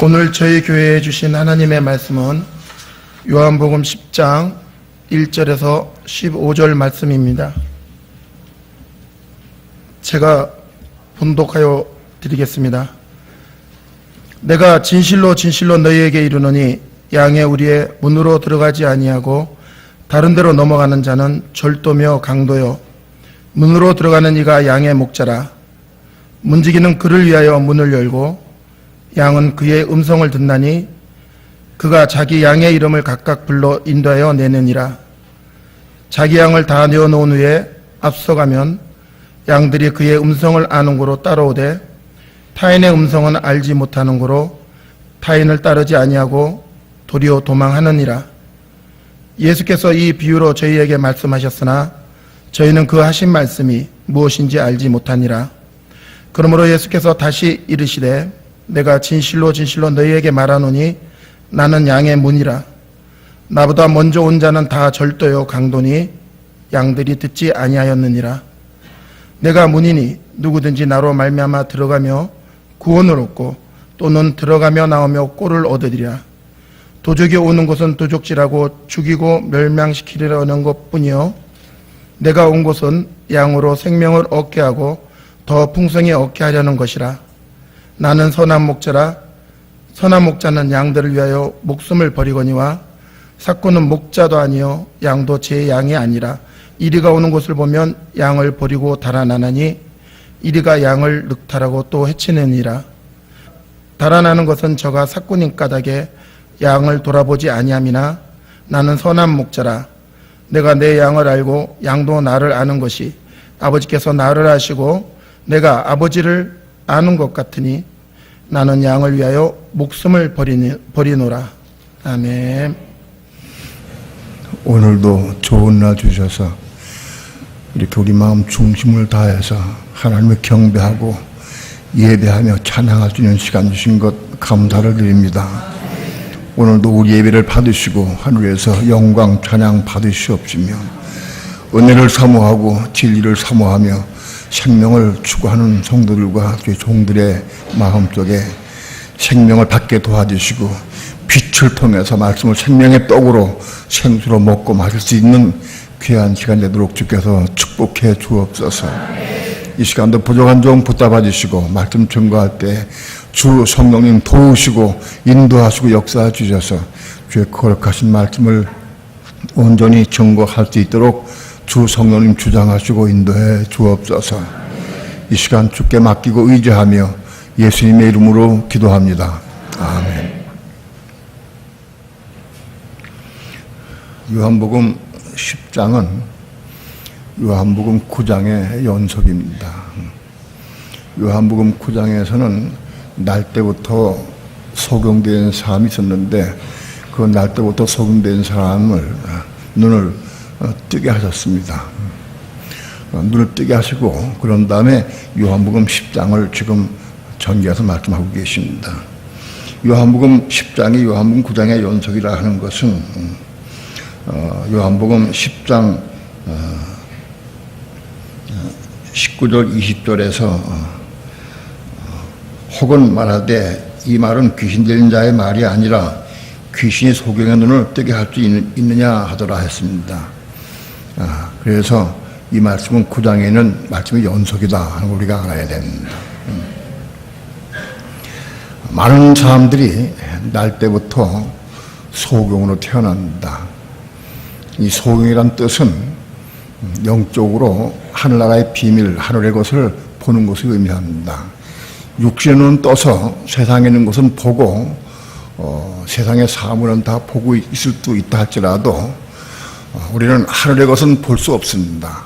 오늘 저희 교회에 주신 하나님의 말씀은 요한복음 10장 1절에서 15절 말씀입니다. 제가 봉독하여 드리겠습니다. 내가 진실로 진실로 너희에게 이르노니 양의 우리의 문으로 들어가지 아니하고 다른 데로 넘어가는 자는 절도며 강도요 문으로 들어가는 이가 양의 목자라. 문지기는 그를 위하여 문을 열고 양은 그의 음성을 듣나니 그가 자기 양의 이름을 각각 불러 인도하여 내느니라. 자기 양을 다 내어놓은 후에 앞서가면 양들이 그의 음성을 아는 고로 따라오되 타인의 음성은 알지 못하는 고로 타인을 따르지 아니하고 도리어 도망하느니라. 예수께서 이 비유로 저희에게 말씀하셨으나 저희는 그 하신 말씀이 무엇인지 알지 못하니라. 그러므로 예수께서 다시 이르시되 내가 진실로 진실로 너희에게 말하노니 나는 양의 문이라. 나보다 먼저 온 자는 다 절도요 강도니 양들이 듣지 아니하였느니라. 내가 문이니 누구든지 나로 말미암아 들어가며 구원을 얻고 또는 들어가며 나오며 꼴을 얻으리라. 도적이 오는 곳은 도적질하고 죽이고 멸망시키려는 것뿐이요 내가 온 곳은 양으로 생명을 얻게 하고 더 풍성히 얻게 하려는 것이라. 나는 선한 목자라. 선한 목자는 양들을 위하여 목숨을 버리거니와 삭구는 목자도 아니요 양도 제 양이 아니라 이리가 오는 곳을 보면 양을 버리고 달아나나니 이리가 양을 늑탈하고 또 해치느니라. 달아나는 것은 저가 삭구님 까닭에 양을 돌아보지 아니함이나 나는 선한 목자라. 내가 내 양을 알고 양도 나를 아는 것이 아버지께서 나를 아시고 내가 아버지를 아는 것 같으니 나는 양을 위하여 목숨을 버리노라. 아멘. 오늘도 좋은 날 주셔서 이렇게 우리 마음 중심을 다해서 하나님을 경배하고 예배하며 찬양할 수 있는 시간 주신 것 감사를 드립니다. 오늘도 우리 예배를 받으시고 하늘에서 영광 찬양 받으시옵시며 은혜를 사모하고 진리를 사모하며 생명을 추구하는 성도들과 종들의 마음속에 생명을 받게 도와주시고 빛을 통해서 말씀을 생명의 떡으로 생수로 먹고 마실 수 있는 귀한 시간 되도록 주께서 축복해 주옵소서. 이 시간도 부족한 점 붙잡아 주시고 말씀 증거할 때 주 성령님 도우시고 인도하시고 역사해 주셔서 주의 거룩하신 말씀을 온전히 증거할 수 있도록 주 성령님 주장하시고 인도해 주옵소서. 이 시간 주께 맡기고 의지하며 예수님의 이름으로 기도합니다. 아멘. 요한복음 10장은 요한복음 9장의 연속입니다. 요한복음 9장에서는 날 때부터 소경된 사람이 있었는데 그 날 때부터 소경된 사람을 눈을 뜨게 하셨습니다. 눈을 뜨게 하시고 그런 다음에 요한복음 10장을 지금 전개해서 말씀하고 계십니다. 요한복음 10장이 요한복음 9장의 연속이라 하는 것은 요한복음 10장 19절 20절에서 혹은 말하되 이 말은 귀신 들린 자의 말이 아니라 귀신이 소경의 눈을 뜨게 할 수 있느냐 하더라 했습니다. 그래서 이 말씀은 9장에 있는 말씀의 연속이다 하는 걸 우리가 알아야 됩니다. 많은 사람들이 날 때부터 소경으로 태어난다. 이 소경이란 뜻은 영적으로 하늘나라의 비밀, 하늘의 것을 보는 것을 의미합니다. 육신의 눈은 떠서 세상에 있는 것은 보고 세상의 사물은 다 보고 있을 수 있다 할지라도 우리는 하늘의 것은 볼 수 없습니다.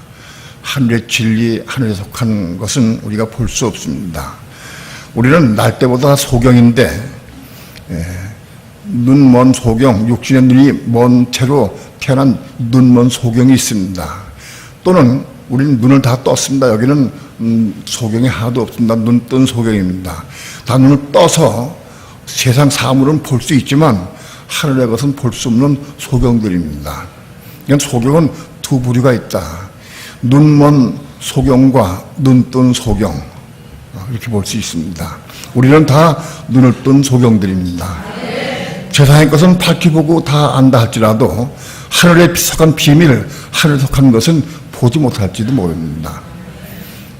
하늘의 진리, 하늘에 속한 것은 우리가 볼 수 없습니다. 우리는 날 때보다 소경인데 눈먼 소경, 육신의 눈이 먼 채로 태어난 눈먼 소경이 있습니다. 또는 우리는 눈을 다 떴습니다. 여기는 소경이 하나도 없습니다. 눈 뜬 소경입니다. 다 눈을 떠서 세상 사물은 볼 수 있지만 하늘의 것은 볼 수 없는 소경들입니다. 그러니까 소경은 두 부류가 있다. 눈먼 소경과 눈뜬 소경, 이렇게 볼 수 있습니다. 우리는 다 눈을 뜬 소경들입니다. 세상의 것은 밝히 보고 다 안다 할지라도 하늘에 속한 비밀, 하늘에 속한 것은 보지 못할지도 모릅니다.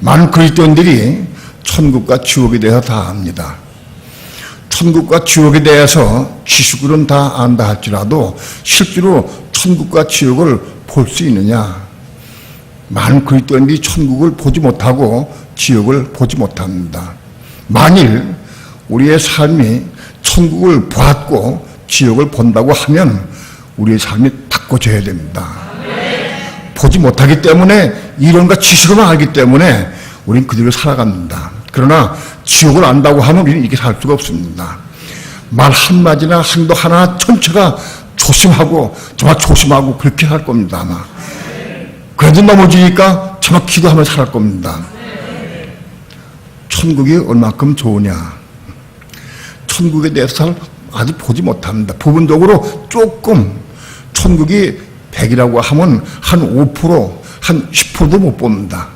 많은 그리스도인들이 천국과 지옥에 대해서 다 압니다. 천국과 지옥에 대해서 지식으로는 다 안다 할지라도 실제로 천국과 지옥을 볼 수 있느냐? 많은 그리스도인들이 천국을 보지 못하고 지옥을 보지 못합니다. 만일 우리의 삶이 천국을 보았고 지옥을 본다고 하면 우리의 삶이 바꿔져야 됩니다. 보지 못하기 때문에 이론과 지식으로만 알기 때문에 우리는 그대로 살아갑니다. 그러나 지옥을 안다고 하면 우리는 이렇게 살 수가 없습니다. 말 한마디나 행동 하나 전체가 조심하고 정말 조심하고 그렇게 할 겁니다. 아마 그래도 넘어지니까 정말 기도하면서 살 겁니다. 천국이 얼마큼 좋으냐? 천국에 대해서 아직 보지 못합니다. 부분적으로 조금 천국이 100이라고 하면 한 5%, 한 10%도 못 봅니다.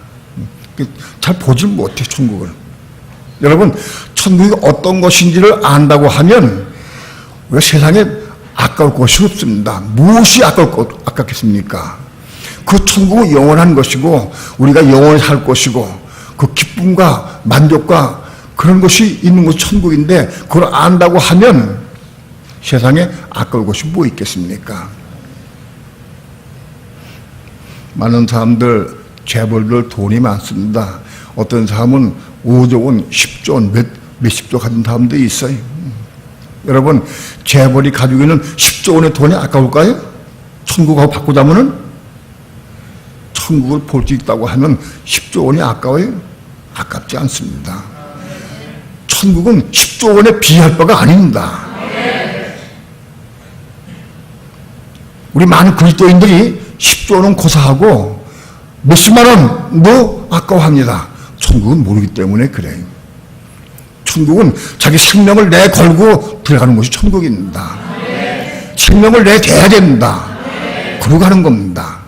잘 보질 못해 천국을. 여러분, 천국이 어떤 것인지를 안다고 하면 우리가 세상에 아까울 것이 없습니다. 무엇이 아깝겠습니까? 그 천국은 영원한 것이고 우리가 영원히 살 것이고 그 기쁨과 만족과 그런 것이 있는 것이 천국인데 그걸 안다고 하면 세상에 아까울 것이 뭐 있겠습니까? 많은 사람들 재벌들 돈이 많습니다. 어떤 사람은 5조 원, 10조 원, 몇십조 가진 사람도 있어요. 여러분, 재벌이 가지고 있는 10조 원의 돈이 아까울까요? 천국하고 바꾸자면은 천국을 볼 수 있다고 하면 10조 원이 아까워요? 아깝지 않습니다. 천국은 10조 원에 비할 바가 아닙니다. 우리 많은 그리스도인들이 10조 원은 고사하고 몇십만 원도 아까워합니다. 천국은 모르기 때문에 그래요. 천국은 자기 생명을 내걸고 들어가는 것이 천국입니다. 생명을 내대야 됩니다. 그러고 가는 겁니다.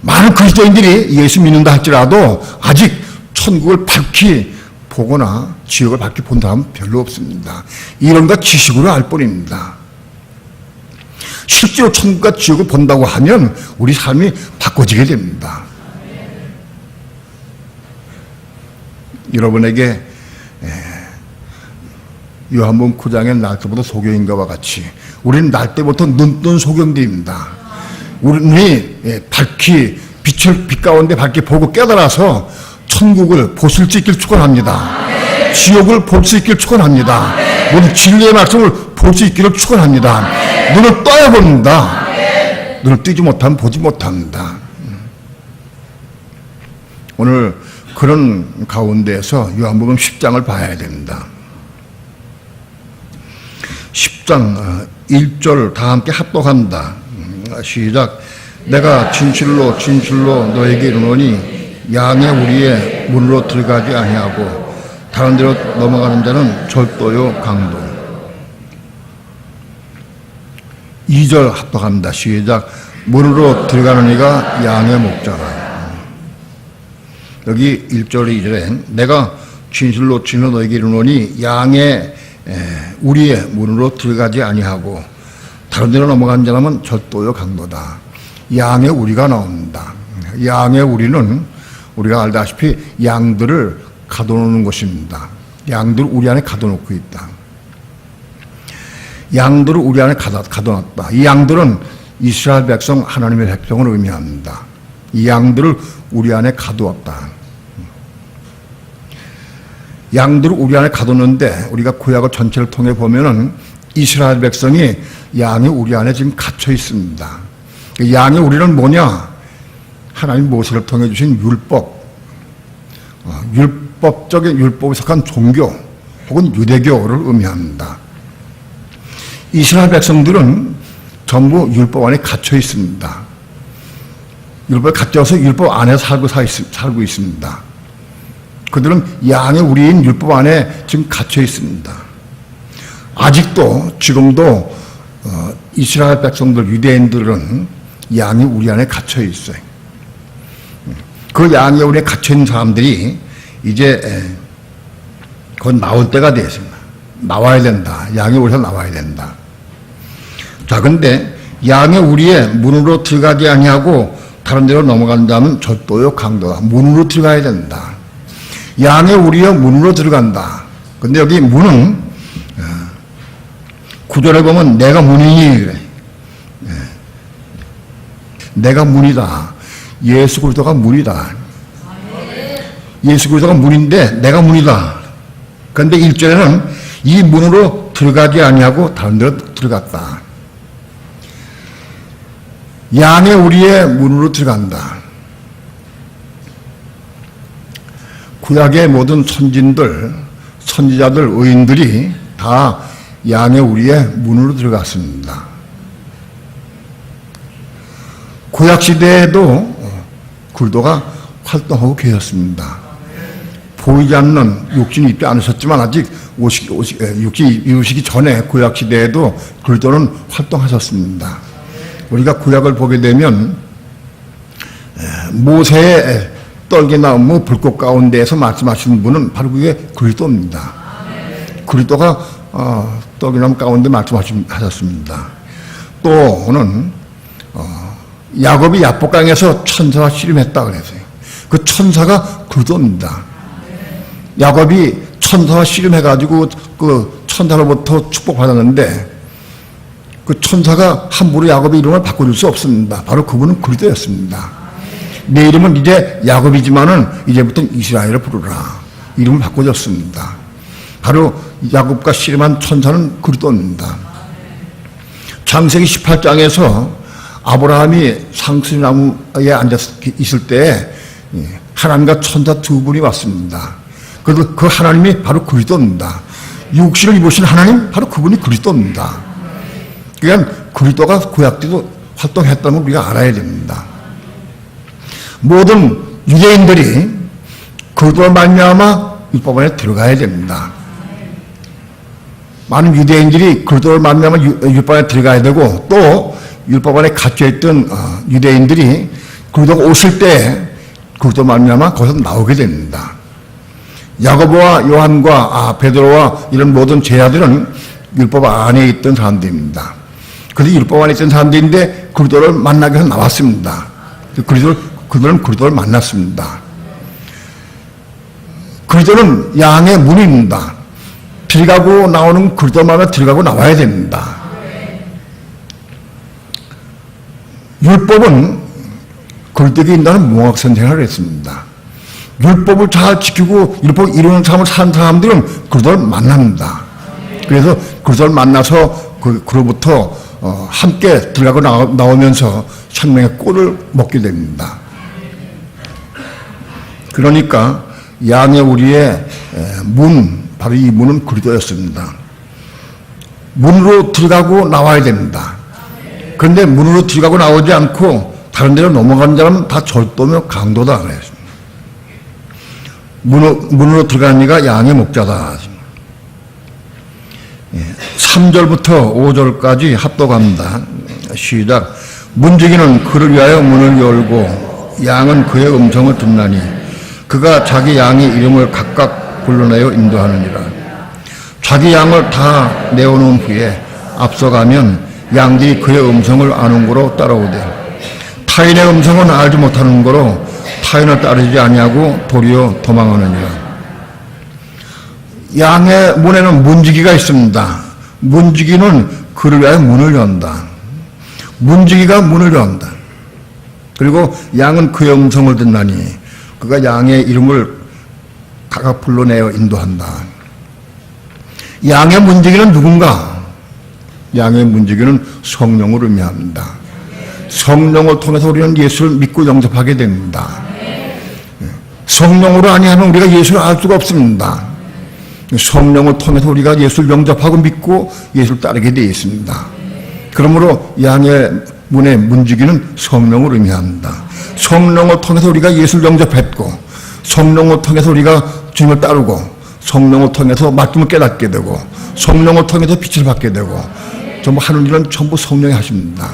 많은 그리스도인들이 예수 믿는다 할지라도 아직 천국을 밝히 보거나 지옥을 밝히 본 사람은 별로 없습니다. 이론과 지식으로 알 뿐입니다. 실제로 천국과 지옥을 본다고 하면 우리 삶이 바꿔지게 됩니다. 여러분에게 요한복음 9장의 날 때부터 소경인가와 같이 우리는 날 때부터 눈뜬 소경들입니다. 우리는 밝히 빛 가운데 밝게 보고 깨달아서 천국을 보실 수 있길 축원합니다. 지옥을 볼 수 있길 축원합니다. 모든 진리의 말씀을 볼 수 있기를 축원합니다. 눈을 떠야 봅니다. 눈을 뜨지 못하면 보지 못합니다. 오늘 그런 가운데에서 요한복음 10장을 봐야 됩니다. 10장 1절 다 함께 합독합니다. 시작. 내가 진실로 진실로 너에게 이르노니 양의 우리의 문으로 들어가지 아니하고 다른 데로 넘어가는 자는 절도요 강도. 2절 합독합니다. 시작. 문으로 들어가는 이가 양의 목자라. 여기 1절 2절에 내가 진실로 진실로 너에게 이르노니 양의 우리의 문으로 들어가지 아니하고 다른 데로 넘어간 자라면 절도요 강도다. 양의 우리가 나옵니다. 양의 우리는 우리가 알다시피 양들을 가둬놓는 것입니다. 양들을 우리 안에 가둬놓고 있다. 양들을 우리 안에 가둬놨다. 이 양들은 이스라엘 백성, 하나님의 백성을 의미합니다. 이 양들을 우리 안에 가두었다. 양들을 우리 안에 가뒀는데 우리가 구약을 전체를 통해 보면은 이스라엘 백성이 양이 우리 안에 지금 갇혀 있습니다. 양의 우리는 뭐냐? 하나님 모세를 통해 주신 율법, 율법적인 율법에 속한 종교 혹은 유대교를 의미합니다. 이스라엘 백성들은 전부 율법 안에 갇혀 있습니다. 율법에 갇혀서 율법 안에 살고 있습니다. 그들은 양의 우리인 율법 안에 지금 갇혀 있습니다. 아직도 지금도 이스라엘 백성들, 유대인들은 양이 우리 안에 갇혀 있어요. 그 양이 우리 안에 갇혀 있는 사람들이 이제 그건 나올 때가 됐습니다. 나와야 된다. 양의 우리에서 나와야 된다. 자, 근데 양의 우리의 문으로 들어가지 아니하고 다른 데로 넘어간다면 절도요 강도다. 문으로 들어가야 된다. 양의 우리의 문으로 들어간다. 근데 여기 문은 구절에 보면 내가 문이니 그래. 내가 문이다. 예수 그리스도가 문이다. 예수 그리스도가 문인데 내가 문이다. 그런데 1절에는 이 문으로 들어가지 아니하고 다른 데로 들어갔다. 양의 우리의 문으로 들어간다. 구약의 모든 선진들, 선지자들, 의인들이 다 양의 우리의 문으로 들어갔습니다. 구약 시대에도 굴도가 활동하고 계셨습니다. 보이지 않는 육신이 입지 않으셨지만 아직 육신이 이루시기 전에 구약 시대에도 굴도는 활동하셨습니다. 우리가 구약을 보게 되면 모세의 떨기나무 불꽃 가운데에서 말씀하시는 분은 바로 그게 그리스도입니다. 그리스도가 떨기나무 가운데 말씀하셨습니다. 또는 야곱이 야복강에서 천사와 씨름했다 그랬어요. 그 천사가 그리스도입니다. 야곱이 천사와 씨름해가지고 그 천사로부터 축복받았는데 그 천사가 함부로 야곱의 이름을 바꿔줄 수 없습니다. 바로 그분은 그리스도였습니다. 내 이름은 이제 야곱이지만은 이제부터는 이스라엘을 부르라. 이름을 바꿔줬습니다. 바로 야곱과 씨름한 천사는 그리스도입니다. 창세기 18장에서 아브라함이 상수나무에 앉아 있을 때 하나님과 천사 두 분이 왔습니다. 그래서 그 하나님이 바로 그리스도입니다. 육신을 입으신 하나님 바로 그분이 그리스도입니다. 그러니까 그리스도가 구약 때도 활동했다는 걸 우리가 알아야 됩니다. 모든 유대인들이 그리스도로 말미암아 율법 안에 들어가야 됩니다. 많은 유대인들이 그리스도로 말미암아 율법 안에 들어가야 되고 또 율법 안에 갇혀있던 유대인들이 그리스도가 오실 때 그리스도로 말미암아 거기서 나오게 됩니다. 야고보와 요한과 베드로와 이런 모든 제자들은 율법 안에 있던 사람들입니다. 그래서 율법 안에 있던 사람들인데 그리스도를 만나기 위해서 나왔습니다. 그들은 그리스도를 만났습니다. 그리스도는 양의 문입니다. 들어가고 나오는 그리스도 마음에 들어가고 나와야 됩니다. 율법은 그리스도에게 인도하는 몽학선생을 했습니다. 율법을 잘 지키고 율법 이루는 삶을 사는 사람들은 그리스도를 만납니다. 그래서 그리스도를 만나서 그로부터 함께 들어가고 나오면서 생명의 꼴을 먹게 됩니다. 그러니까 양의 우리의 문, 바로 이 문은 그리스도였습니다. 문으로 들어가고 나와야 됩니다. 그런데 문으로 들어가고 나오지 않고 다른 데로 넘어가는 사람은 다 절도며 강도다 그랬습니다. 문으로 들어가는 이가 양의 목자다. 3절부터 5절까지 합독합니다. 시작. 문지기는 그를 위하여 문을 열고 양은 그의 음성을 듣나니 그가 자기 양의 이름을 각각 불러내어 인도하느니라. 자기 양을 다 내어놓은 후에 앞서가면 양들이 그의 음성을 아는 거로 따라오되 타인의 음성은 알지 못하는 거로 타인을 따르지 아니하고 도리어 도망하느니라. 양의 문에는 문지기가 있습니다. 문지기는 그를 위하여 문을 연다. 문지기가 문을 연다. 그리고 양은 그의 음성을 듣나니 그가 양의 이름을 각각 불러내어 인도한다. 양의 문지기는 누군가? 양의 문지기는 성령을 의미합니다. 성령을 통해서 우리는 예수를 믿고 영접하게 됩니다. 성령으로 아니하면 우리가 예수를 알 수가 없습니다. 성령을 통해서 우리가 예수를 영접하고 믿고 예수를 따르게 되어 있습니다. 그러므로 양의 문의 문지기는 성령을 의미합니다. 성령을 통해서 우리가 예수를 영접했고 성령을 통해서 우리가 주님을 따르고 성령을 통해서 말씀을 깨닫게 되고 성령을 통해서 빛을 받게 되고 전부 하는 일은 전부 성령이 하십니다.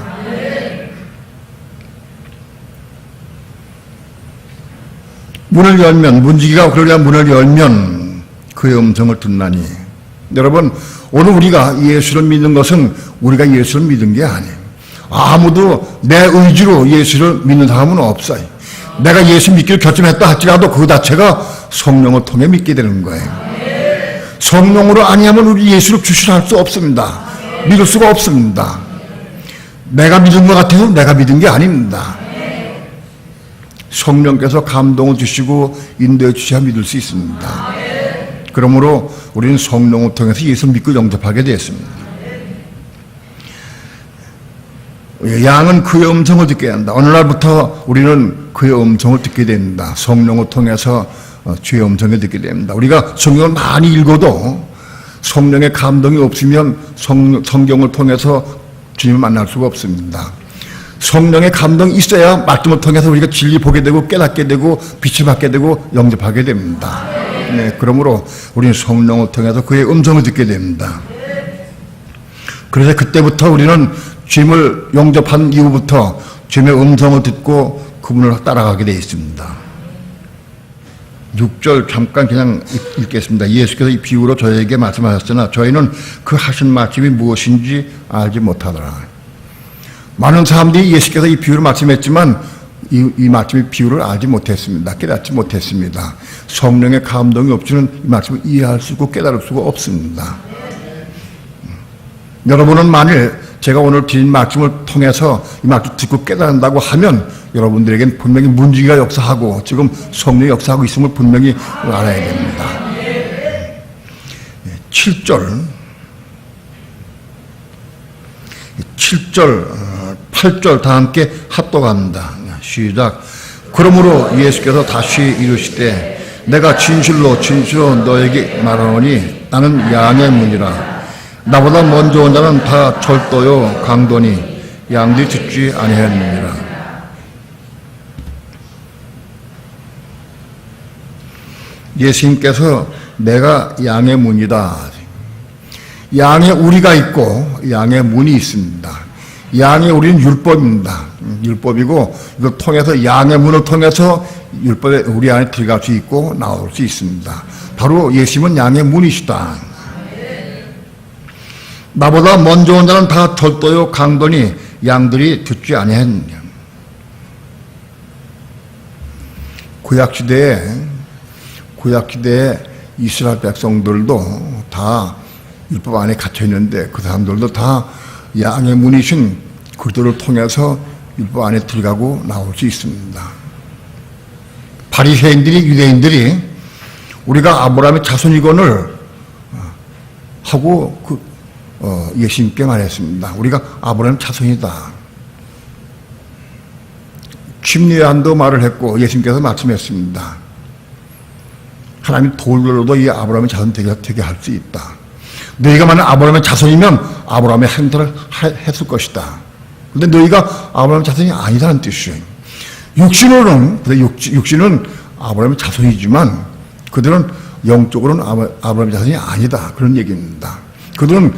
문을 열면 문지기가 그러려 문을 열면 그의 음성을 듣나니. 여러분, 오늘 우리가 예수를 믿는 것은 우리가 예수를 믿은 게 아니에요. 아무도 내 의지로 예수를 믿는 사람은 없어요. 내가 예수 믿기를 결심했다 할지라도 그 자체가 성령을 통해 믿게 되는 거예요. 성령으로 아니하면 우리 예수를 주시할 수 없습니다. 믿을 수가 없습니다. 내가 믿은 것 같아서 내가 믿은 게 아닙니다. 성령께서 감동을 주시고 인도해 주셔야 믿을 수 있습니다. 그러므로 우리는 성령을 통해서 예수를 믿고 영접하게 되었습니다. 양은 그의 음성을 듣게 한다. 어느 날부터 우리는 그의 음성을 듣게 됩니다. 성령을 통해서 주의 음성을 듣게 됩니다. 우리가 성경을 많이 읽어도 성령의 감동이 없으면 성경을 통해서 주님을 만날 수가 없습니다. 성령의 감동이 있어야 말씀을 통해서 우리가 진리 보게 되고 깨닫게 되고 빛을 받게 되고 영접하게 됩니다. 네, 그러므로 우리는 성령을 통해서 그의 음성을 듣게 됩니다. 그래서 그때부터 우리는 주님을 영접한 이후부터 주님의 음성을 듣고 그분을 따라가게 되어 있습니다. 6절 잠깐 그냥 읽겠습니다. 예수께서 이 비유로 저에게 말씀하셨으나 저희는 그 하신 말씀이 무엇인지 알지 못하더라. 많은 사람들이 예수께서 이 비유를 말씀했지만 이 말씀의 비유를 알지 못했습니다. 깨닫지 못했습니다. 성령의 감동이 없이는 이 말씀을 이해할 수 있고 깨달을 수가 없습니다. 여러분은 만일 제가 오늘 드린 말씀을 통해서 이 말씀 듣고 깨닫는다고 하면 여러분들에겐 분명히 문지기가 역사하고 지금 성령이 역사하고 있음을 분명히 알아야 됩니다. 7절, 8절 다 함께 합독합니다. 시작. 그러므로 예수께서 다시 이르시되 내가 진실로 너에게 말하노니 나는 양의 문이라. 나보다 먼저 온 자는 다 절도요 강도니 양들이 듣지 아니하느니라. 예수님께서 내가 양의 문이다. 양의 우리가 있고 양의 문이 있습니다. 양의 우리는 율법입니다. 율법이고 이걸 통해서 양의 문을 통해서 율법에 우리 안에 들어갈 수 있고 나올 수 있습니다. 바로 예수님은 양의 문이시다. 나보다 먼저 온 자는 다 절도요 강도니 양들이 듣지 아니하느냐. 구약시대에 이스라엘 백성들도 다 율법 안에 갇혀 있는데 그 사람들도 다 양의 문이신 그들을 통해서 율법 안에 들어가고 나올 수 있습니다. 바리새인들이 유대인들이 우리가 아브라함의 자손이건을 하고 예수님께 말했습니다. 우리가 아브라함의 자손이다. 침례한도 말을 했고 예수님께서 말씀했습니다. 하나님이 돌로도 이 아브라함의 자손 되게 할 수 있다. 너희가 만약 아브라함의 자손이면 아브라함의 행동을 했을 것이다. 그런데 너희가 아브라함의 자손이 아니라는 뜻이에요. 육신은 아브라함의 자손이지만 그들은 영적으로는 아브라함의 자손이 아니다. 그런 얘기입니다. 그들은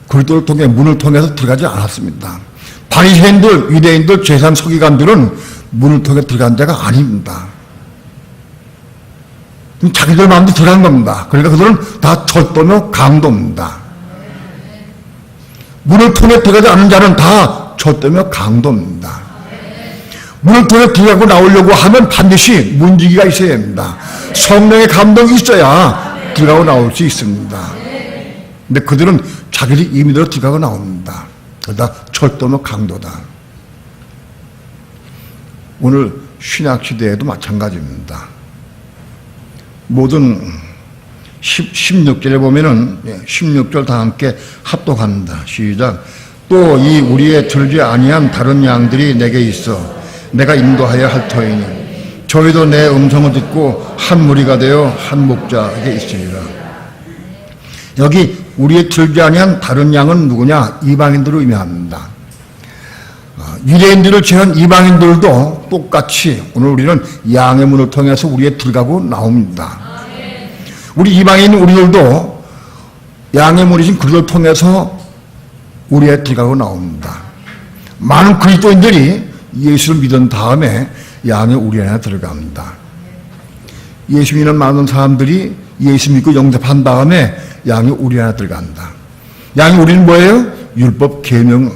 그리스도를 통해 문을 통해서 들어가지 않았습니다. 바리새인들, 유대인들, 제사장 서기관들은 문을 통해 들어간 자가 아닙니다. 자기들 마음대로 들어간 겁니다. 그러니까 그들은 다 절도며 강도입니다. 문을 통해 들어가지 않은 자는 다 절도며 강도입니다. 문을 통해 들어가고 나오려고 하면 반드시 문지기가 있어야 됩니다. 성령의 감동이 있어야 들어가고 나올 수 있습니다. 근데 그들은 자기들이 임의대로 들어가고 나옵니다. 그러다 절도며 강도다. 오늘 신약시대에도 마찬가지입니다. 모든 16절에 보면은 16절 다 함께 합독합니다. 시작. 또 이 우리의 들지 아니한 다른 양들이 내게 있어 내가 인도하여 할 터이니 저희도 내 음성을 듣고 한 무리가 되어 한 목자에게 있으리라. 여기 우리의 들지 아니한 다른 양은 누구냐? 이방인들을 의미합니다. 유대인들을 제한 이방인들도 똑같이 오늘 우리는 양의 문을 통해서 우리에 들어가고 나옵니다. 우리 이방인 우리들도 양의 문이신 그들을 통해서 우리에 들어가고 나옵니다. 많은 그리스도인들이 예수를 믿은 다음에 양의 우리 안에 들어갑니다. 예수 믿는 많은 사람들이 예수 믿고 영접한 다음에 양의 우리 안에 들어간다. 양의 우리는 뭐예요? 율법 계명을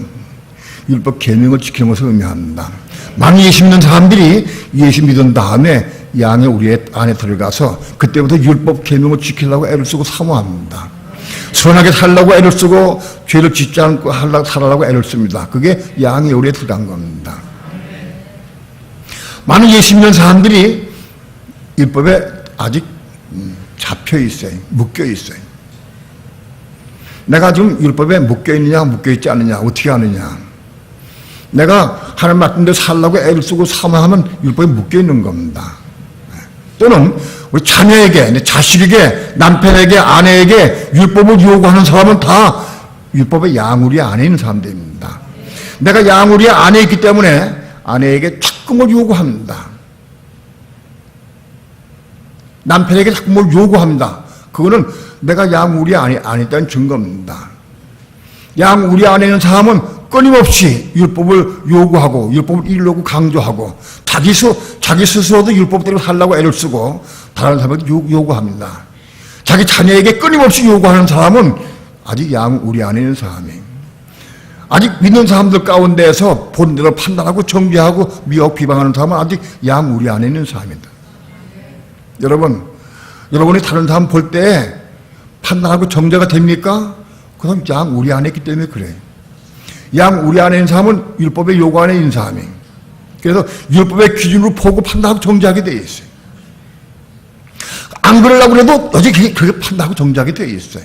지키는 것을 의미합니다. 많은 예수 믿는 사람들이 예수 믿은 다음에 양의 우리 안에 들어가서 그때부터 율법 계명을 지키려고 애를 쓰고 사모합니다. 선하게 살려고 애를 쓰고 죄를 짓지 않고 살아라고 애를 씁니다. 그게 양의 우리에 들어간 겁니다. 많은 예수 믿는 사람들이 율법에 아직 잡혀 있어요. 묶여 있어요. 내가 지금 율법에 묶여 있느냐, 묶여 있지 않느냐, 어떻게 하느냐. 내가 하나님 말씀 대로 살려고 애를 쓰고 사모하면 율법에 묶여 있는 겁니다. 또는 우리 자녀에게, 자식에게, 남편에게, 아내에게 율법을 요구하는 사람은 다 율법의 양우리 안에 있는 사람들입니다. 내가 양우리 안에 있기 때문에 아내에게 자꾸 요구합니다. 남편에게 자꾸 요구합니다. 그거는 내가 양우리 안에 있다는 증거입니다. 양우리 안에 있는 사람은 끊임없이 율법을 요구하고 율법을 이루려고 강조하고 자기 스스로도 율법대로 살려고 애를 쓰고 다른 사람에게 요구합니다. 자기 자녀에게 끊임없이 요구하는 사람은 아직 우리 안에 있는 사람이에요. 아직 믿는 사람들 가운데에서 본대로 판단하고 정죄하고 미혹 비방하는 사람은 아직 우리 안에 있는 사람입니다. 여러분이 다른 사람 볼 때 판단하고 정죄가 됩니까? 그럼 우리 안에 있기 때문에 그래요. 우리 안에 있는 사람은 율법의 요구 안에 있는 사람이에요. 그래서 율법의 기준으로 보고 판단하고 정죄하게 되어 있어요. 안 그러려고 해도 여전히 그렇게 판단하고 정죄하게 되어 있어요.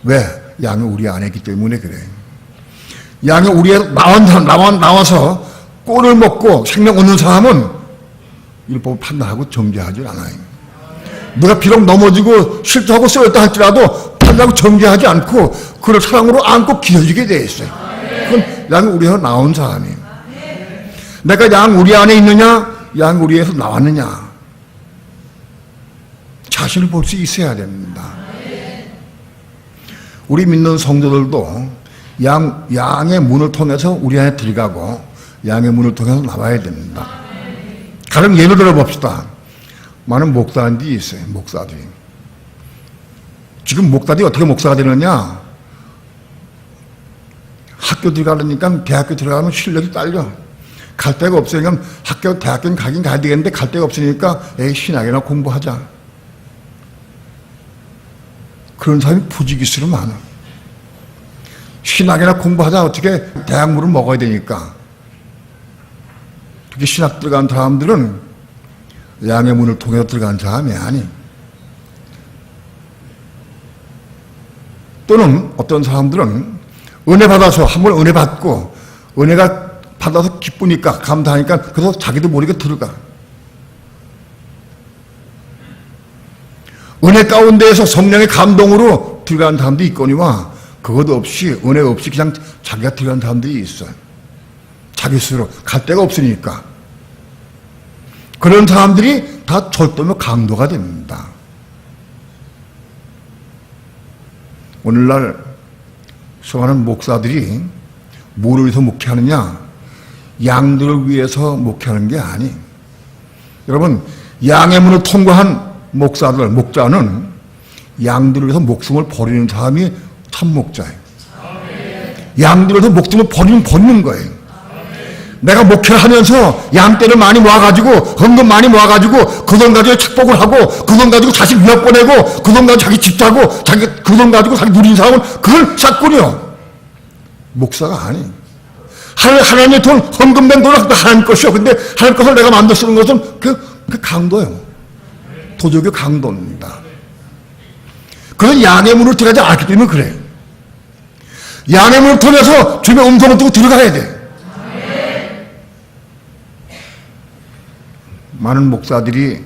왜? 우리 안에 있기 때문에 그래요. 우리에 나와서 꼴을 먹고 생명 얻는 사람은 율법을 판단하고 정죄하지 않아요. 내가 비록 넘어지고 실수하고 쓰였다 할지라도 판단하고 정죄하지 않고 그를 사랑으로 안고 기어지게 되어 있어요. 그건 우리에서 나온 사람이에요. 내가 우리 안에 있느냐, 우리에서 나왔느냐. 자신을 볼 수 있어야 됩니다. 우리 믿는 성도들도 양의 문을 통해서 우리 안에 들어가고 양의 문을 통해서 나와야 됩니다. 가령 예를 들어 봅시다. 많은 목사들이 있어요. 목사들이. 지금 목사들이 어떻게 목사가 되느냐? 학교 들어가려니까 대학교 들어가면 실력이 딸려. 갈 데가 없으니까 대학교는 가긴 가야 되겠는데 갈 데가 없으니까 신학이나 공부하자. 그런 사람이 부지기수로 많아. 신학이나 공부하자. 어떻게 대학물을 먹어야 되니까. 특히 신학 들어간 사람들은 양의 문을 통해서 들어간 사람이 아니. 또는 어떤 사람들은 은혜 받아서 한번 은혜 받고 은혜가 받아서 기쁘니까 감사하니까 그래서 자기도 모르게 들어가. 은혜 가운데에서 성령의 감동으로 들어간 사람도 있거니와 그것도 없이 은혜 없이 그냥 자기가 들어간 사람들이 있어요. 자기 스스로 갈 데가 없으니까. 그런 사람들이 다 절도며 강도가 됩니다. 오늘날 수많은 목사들이 뭐를 위해서 목회하느냐? 양들을 위해서 목회하는 게 아니. 여러분, 양의 문을 통과한 목자는 양들을 위해서 목숨을 버리는 사람이 참 목자예요. 양들을 위해서 목숨을 버리는 거예요. 내가 목회를 하면서 양떼를 많이 모아가지고 헌금 많이 모아가지고 그 돈 가지고 축복을 하고 그 돈 가지고 자식 유학 보내고 그 돈 가지고 자기 집 사고 그 돈 가지고 자기 누린 사람은 그걸 싹군이요. 목사가 아니. 하나님의 돈 헌금된 돈은 하나님 것이요. 근데 하나님 것을 내가 만들어 쓰는 것은 그 강도예요. 도적의 강도입니다. 그건 양의 문을 들어가지 않기 때문에 그래요. 양의 문을 통해서 주님의 음성을 듣고 들어가야 돼. 많은 목사들이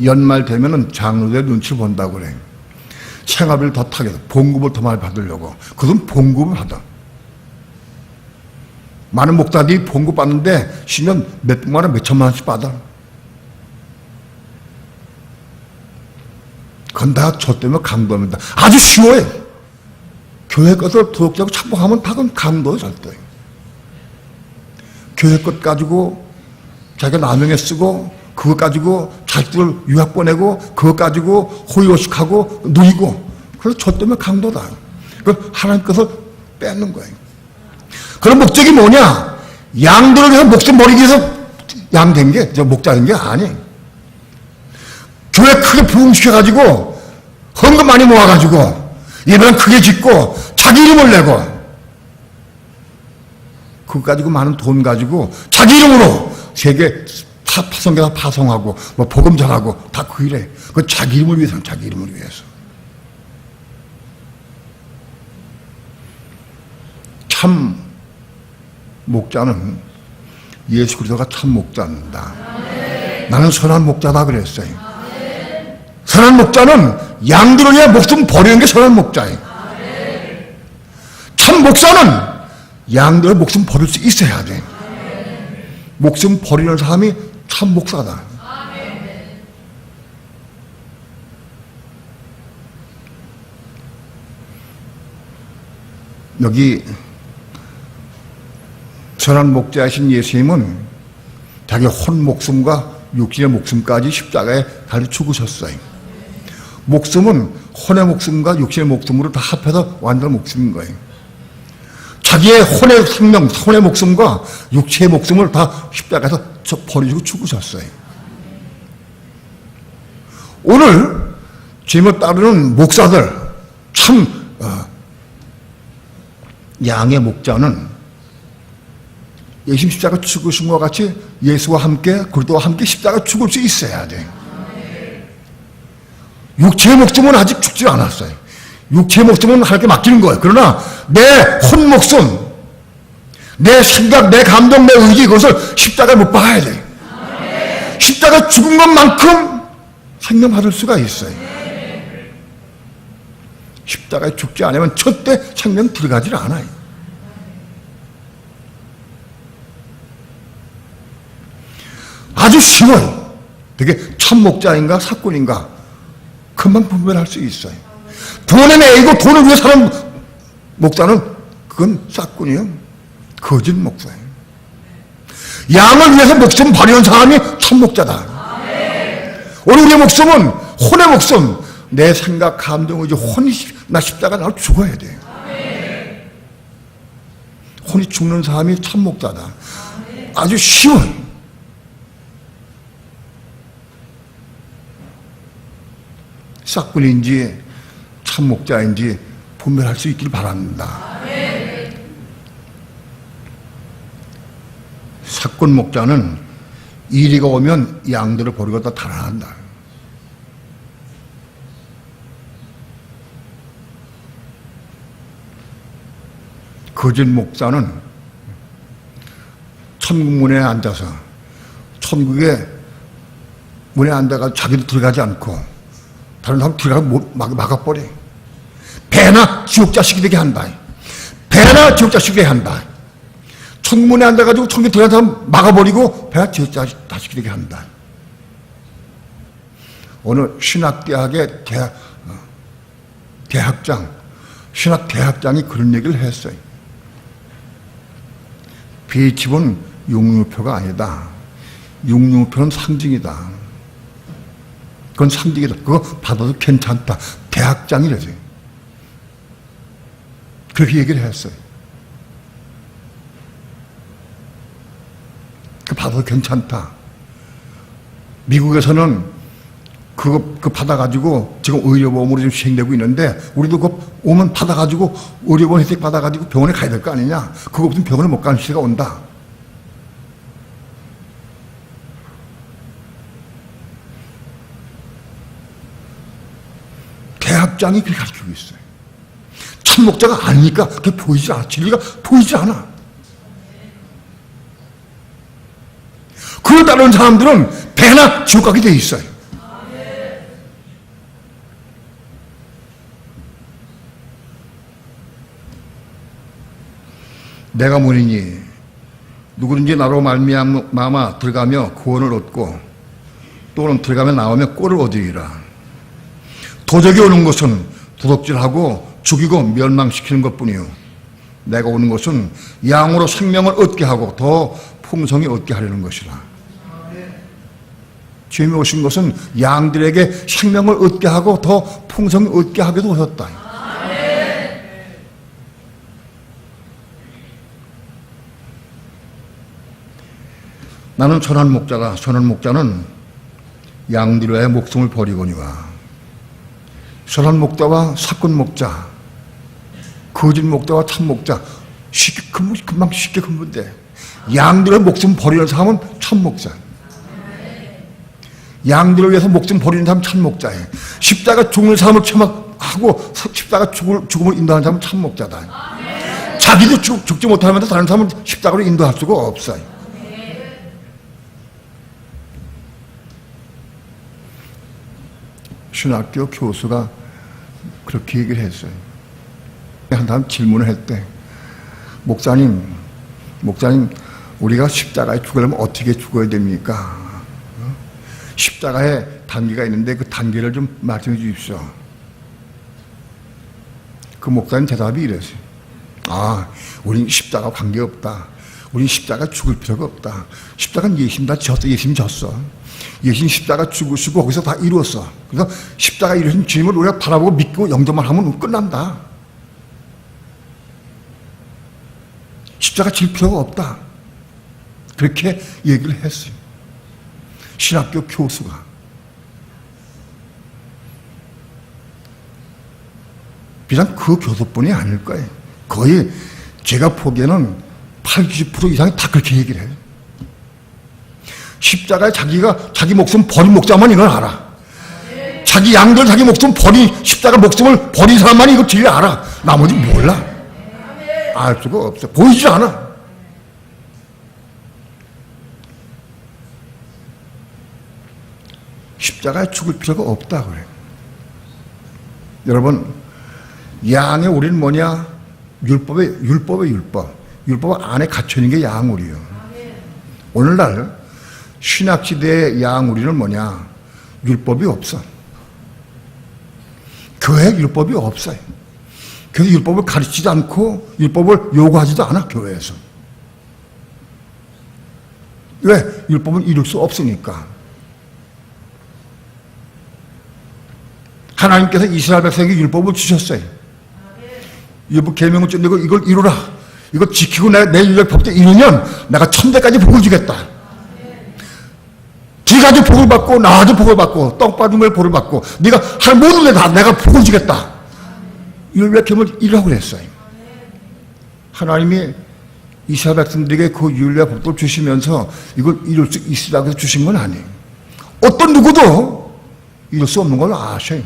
연말 되면은 장로들 눈치를 본다고 그래. 생활비를 더 타게 돼. 봉급을 더 많이 받으려고. 그건 봉급을 받아. 많은 목사들이 봉급 받는데 10년 몇백만 원, 몇천만 원씩 받아. 그건 다 저 때문에 강도입니다. 아주 쉬워요. 교회 것을 도둑질하고 착복하면 다 그건 강도예요, 절대. 교회 것 가지고 자기가 남에게 쓰고 그것 가지고 자식들 유학 보내고 그것 가지고 호의호식하고 누리고 그래서 저 때문에 강도다. 그 하나님께서 뺏는 거예요. 그런 목적이 뭐냐? 양들을 위해서 목숨 버리기 위해서 양 된 게, 저 목자 된 게 아니에요. 교회 크게 부흥시켜가지고 헌금 많이 모아가지고 예배는 크게 짓고 자기 이름을 내고 그거 가지고 많은 돈 가지고 자기 이름으로 세계 파송교사 파송하고 뭐 복음 전하고 다 그 일에 그 자기 이름을 위해서 자기 이름을 위해서 참 목자는 예수 그리스도가 참 목자입니다. 나는 선한 목자다 그랬어요. 선한 목자는 양들을 위해 목숨 버리는 게 선한 목자예요. 참 목사는 양들의 목숨 버릴 수 있어야 돼. 목숨 버리는 사람이 참 목사다. 여기 선한 목자이신 예수님은 자기 혼 목숨과 육신의 목숨까지 십자가에 달려 죽으셨어요. 목숨은 혼의 목숨과 육신의 목숨으로 다 합해서 완전한 목숨인 거예요. 자기의 혼의 생명, 혼의 목숨과 육체의 목숨을 다 십자가에서 버리시고 죽으셨어요. 오늘 주님을 따르는 목사들, 참 양의 목자는 예수님 십자가 죽으신 것 같이 예수와 함께 그리스도와 함께 십자가 죽을 수 있어야 돼. 육체의 목숨은 아직 죽지 않았어요. 육체의 목숨은 하나님께 맡기는 거예요. 그러나 내 혼 목숨, 내 생각, 내 감정, 내 의지 그것을 십자가에 못 박아야 돼. 십자가 죽은 것만큼 생명 받을 수가 있어요. 십자가에 죽지 않으면 절대 생명 들어가질 않아요. 아주 쉬워요. 되게 참 목자인가 사꾼인가 금방 분별할 수 있어요. 돈에 매이고 돈을 위해 사는 목사는 그건 사꾼이요. 거짓 목사예요. 양을 위해서 목숨 버리는 사람이 참 목자다. 오늘 우리의 목숨은 혼의 목숨, 내 생각, 감정, 의지, 혼이 나 십자가 나를 죽어야 돼. 혼이 죽는 사람이 참 목자다. 아주 쉬워요. 싹꾼인지 참 목자인지 분별할 수 있길 바랍니다. 싹꾼 목자는 이리가 오면 양들을 버리고 다 달아난다. 거짓 목사는 천국 문에 앉아서 천국의 문에 앉아가 자기도 들어가지 않고 다른 사람 들어가면 막아버려. 배나 지옥 자식이 되게 한다. 배나 지옥 자식이 되게 한다. 천문에 앉아가지고 천국에 들어간 사람 막아버리고 배나 지옥 자식이 되게 한다. 오늘 신학대학의 신학대학장이 그런 얘기를 했어요. B집은 육류표가 아니다. 육류표는 상징이다. 그건 상징이다. 그거 받아도 괜찮다. 대학장이래죠. 그렇게 얘기를 했어요. 그 받아도 괜찮다. 미국에서는 그거 받아가지고 지금 의료보험으로 지금 시행되고 있는데 우리도 그거 오면 받아가지고 의료보험 혜택 받아가지고 병원에 가야 될 거 아니냐. 그거 없으면 병원에 못 가는 시대가 온다. 대학장이 그렇게 가르치고 있어요. 참 목자가 아니니까 그게 보이지 않아. 진리가 보이지 않아. 그걸 따르는 사람들은 배나 지옥 가게 돼 있어요. 내가 문이니 누구든지 나로 말미암아 들어가며 구원을 얻고 또는 들어가며 나오며 꼴을 얻으리라. 도적이 오는 것은 도둑질하고 죽이고 멸망시키는 것뿐이요 내가 오는 것은 양으로 생명을 얻게 하고 더 풍성히 얻게 하려는 것이라. 주님이 오신 것은 양들에게 생명을 얻게 하고 더 풍성히 얻게 하기도 오셨다. 나는 선한 목자다. 선한 목자는 양들 위하여 목숨을 버리거니와. 선한 목자와 사꾼 목자, 거짓 목자와 참 목자, 금방 쉽게 근무돼. 양들의 목숨 버리는 사람은 참 목자. 양들을 위해서 목숨 버리는 사람은 참 목자예요. 십자가 죽는 사람을 체막하고 십자가 죽음을 인도하는 사람은 참 목자다. 자기도 죽지 못하면서 다른 사람을 십자가로 인도할 수가 없어요. 신학교 교수가 그렇게 얘기를 했어요. 한 사람 질문을 했대. 목사님, 우리가 십자가에 죽으려면 어떻게 죽어야 됩니까? 십자가에 단계가 있는데 그 단계를 좀 말씀해 주십시오. 그 목사님 대답이 이랬어요. 우린 십자가 관계없다. 우린 십자가 죽을 필요가 없다. 십자가는 예수님 다 졌어. 예수님 졌어. 예수님 십자가 죽으시고 거기서 다 이루었어. 그래서 십자가 이루신 주님을 우리가 바라보고 믿고 영접만 하면 끝난다. 십자가 질 필요가 없다. 그렇게 얘기를 했어요. 신학교 교수가. 비단 그 교수뿐이 아닐 거예요. 거의 제가 보기에는 80% 이상이 다 그렇게 얘기를 해요. 십자가에 자기 목숨 버린 목자만 이걸 알아. 자기 양들 자기 목숨 십자가 목숨을 버린 사람만 이거 진리 알아. 나머지 몰라. 알 수가 없어. 보이지 않아. 십자가에 죽을 필요가 없다 그래. 여러분, 양의 우리는 뭐냐? 율법의 율법. 율법 안에 갇혀 있는 게 양우리요. 오늘날 신학시대의 양우리는 뭐냐? 율법이 없어. 교회에 율법이 없어요. 그래서 율법을 가르치지 않고 율법을 요구하지도 않아, 교회에서. 왜? 율법은 이룰 수 없으니까. 하나님께서 이스라엘 백성에게 율법을 주셨어요. 율법 계명을 쫓고 이걸 이루라. 이거 지키고 내 율법 법대 이루면 내가 천대까지 복을 주겠다. 지가도 복을 받고 나도 복을 받고 떡 받은 걸 복을 받고 네가 할 모든 게 다 내가 복을 주겠다. 율법 계명을 이루라고 그랬어요. 하나님이 이스라엘 백성들에게 그 율법 법도를 주시면서 이걸 이룰 수 있으라고 해서 주신 건 아니에요. 어떤 누구도 이룰 수 없는 걸 아셔요.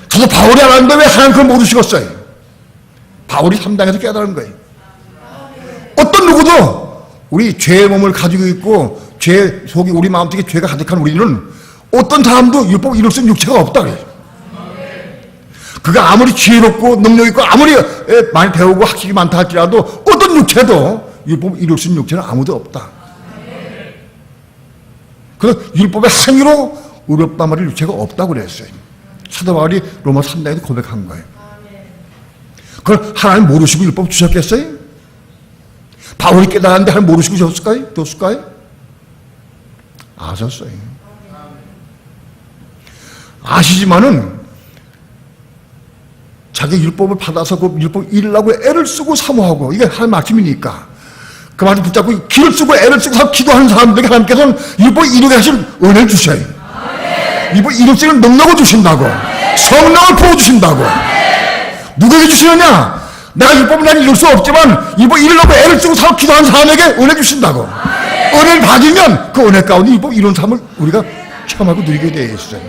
저도 바울이 알았는데 왜 하나님 그걸 모르시겠어요? 바울이 3장에서 깨달은 거예요. 어떤 누구도 우리 죄의 몸을 가지고 있고 죄 속이 우리 마음 속에 죄가 가득한 우리는 어떤 사람도 율법 이룰 수 있는 육체가 없다 그래요. 그가 아무리 지혜롭고 능력 있고 아무리 많이 배우고 학식이 많다 할지라도 어떤 육체도 율법 이룰 수 있는 육체는 아무도 없다. 그래서 율법의 행위로 의롭다 말할 육체가 없다고 그랬어요. 사도 바울이 로마 3장에서 고백한 거예요. 그걸 하나님 모르시고 율법 주셨겠어요? 바울이 깨달았는데 하나님 모르시고 줬을까요? 아셨어요. 아시지만은 자기 율법을 받아서 그 율법 이루려고 애를 쓰고 사모하고 이게 하나님 말씀이니까 그 말을 붙잡고 기를 쓰고 애를 쓰고 기도하는 사람들에게 하나님께서는 율법 이루게 하실 은혜를 주셔요. 율법 이룰 수 있는 능력을 주신다고. 성령을 부어주신다고. 누구에게 주시느냐? 내가 율법을 난 이룰 수 없지만 율법 이루려고 애를 쓰고 사고 기도하는 사람에게 은혜 주신다고. 은혜를 받으면 그 은혜 가운데 율법 이루는 삶을 우리가 체험하고 누리게 되어 있어요.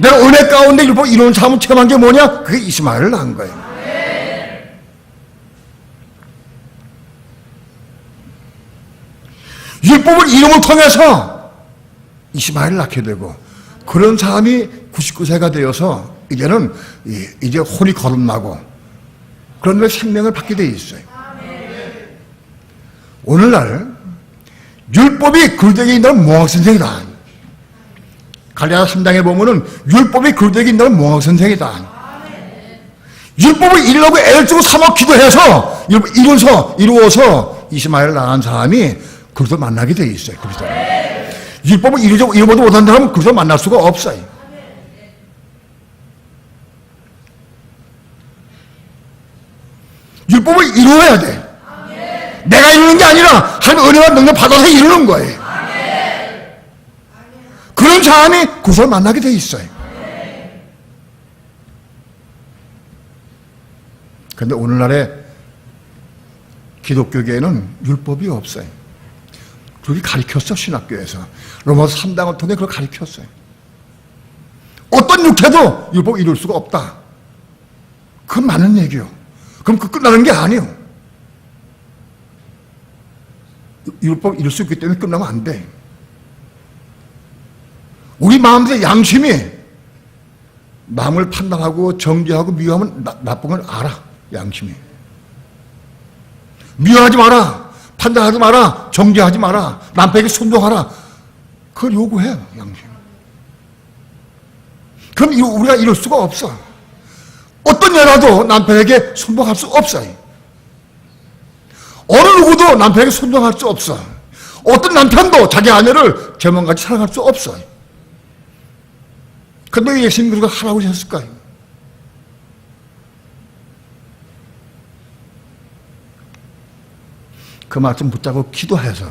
내가 은혜 가운데 율법 이루는 삶을 체험한 게 뭐냐? 그게 이스마엘을 낳은 거예요. 율법을 이름을 통해서 이스마엘을 낳게 되고 그런 사람이 99세가 되어서 이제는 이제 혼이 거듭나고 그런 데 생명을 받게 돼 있어요. 오늘날 율법이 글되게 있는 몽학선생이다. 갈라디아 3장에 보면은 율법이 글되게 있는 몽학선생이다. 율법을 이루려고 애를 쓰고 사모 기도해서 이루어서 이스마엘을 낳은 사람이 그리스도 만나게 돼 있어요. 그리스도. 율법을 이루보도 못한 사람은 그것을 만날 수가 없어요. 율법을 이루어야 돼. 내가 이루는 게 아니라 하나님 은혜와 능력 받아서 이루는 거예요. 그런 사람이 그것을 만나게 돼 있어요. 그런데 오늘날의 기독교계에는 율법이 없어요. 그렇게 가르쳤어, 신학교에서. 로마서 3장을 통해 그걸 가르쳤어요. 어떤 육체도 율법 이룰 수가 없다. 그건 맞는 얘기요. 그럼 그 끝나는 게 아니에요. 율법 이룰 수 있기 때문에 끝나면 안 돼. 우리 마음의 양심이 남을 판단하고 정죄하고 미워하면 나쁜 걸 알아. 양심이. 미워하지 마라. 판단하지 마라. 정죄하지 마라. 남편에게 순종하라. 그걸 요구해요. 양심. 그럼 우리가 이럴 수가 없어. 어떤 여자도 남편에게 순종할 수 없어요. 어느 누구도 남편에게 순종할 수 없어. 어떤 남편도 자기 아내를 제 몸같이 사랑할 수 없어요. 근데 왜 예수님 그렇게 하라고 하셨을까요? 그 말씀 붙잡고 기도해서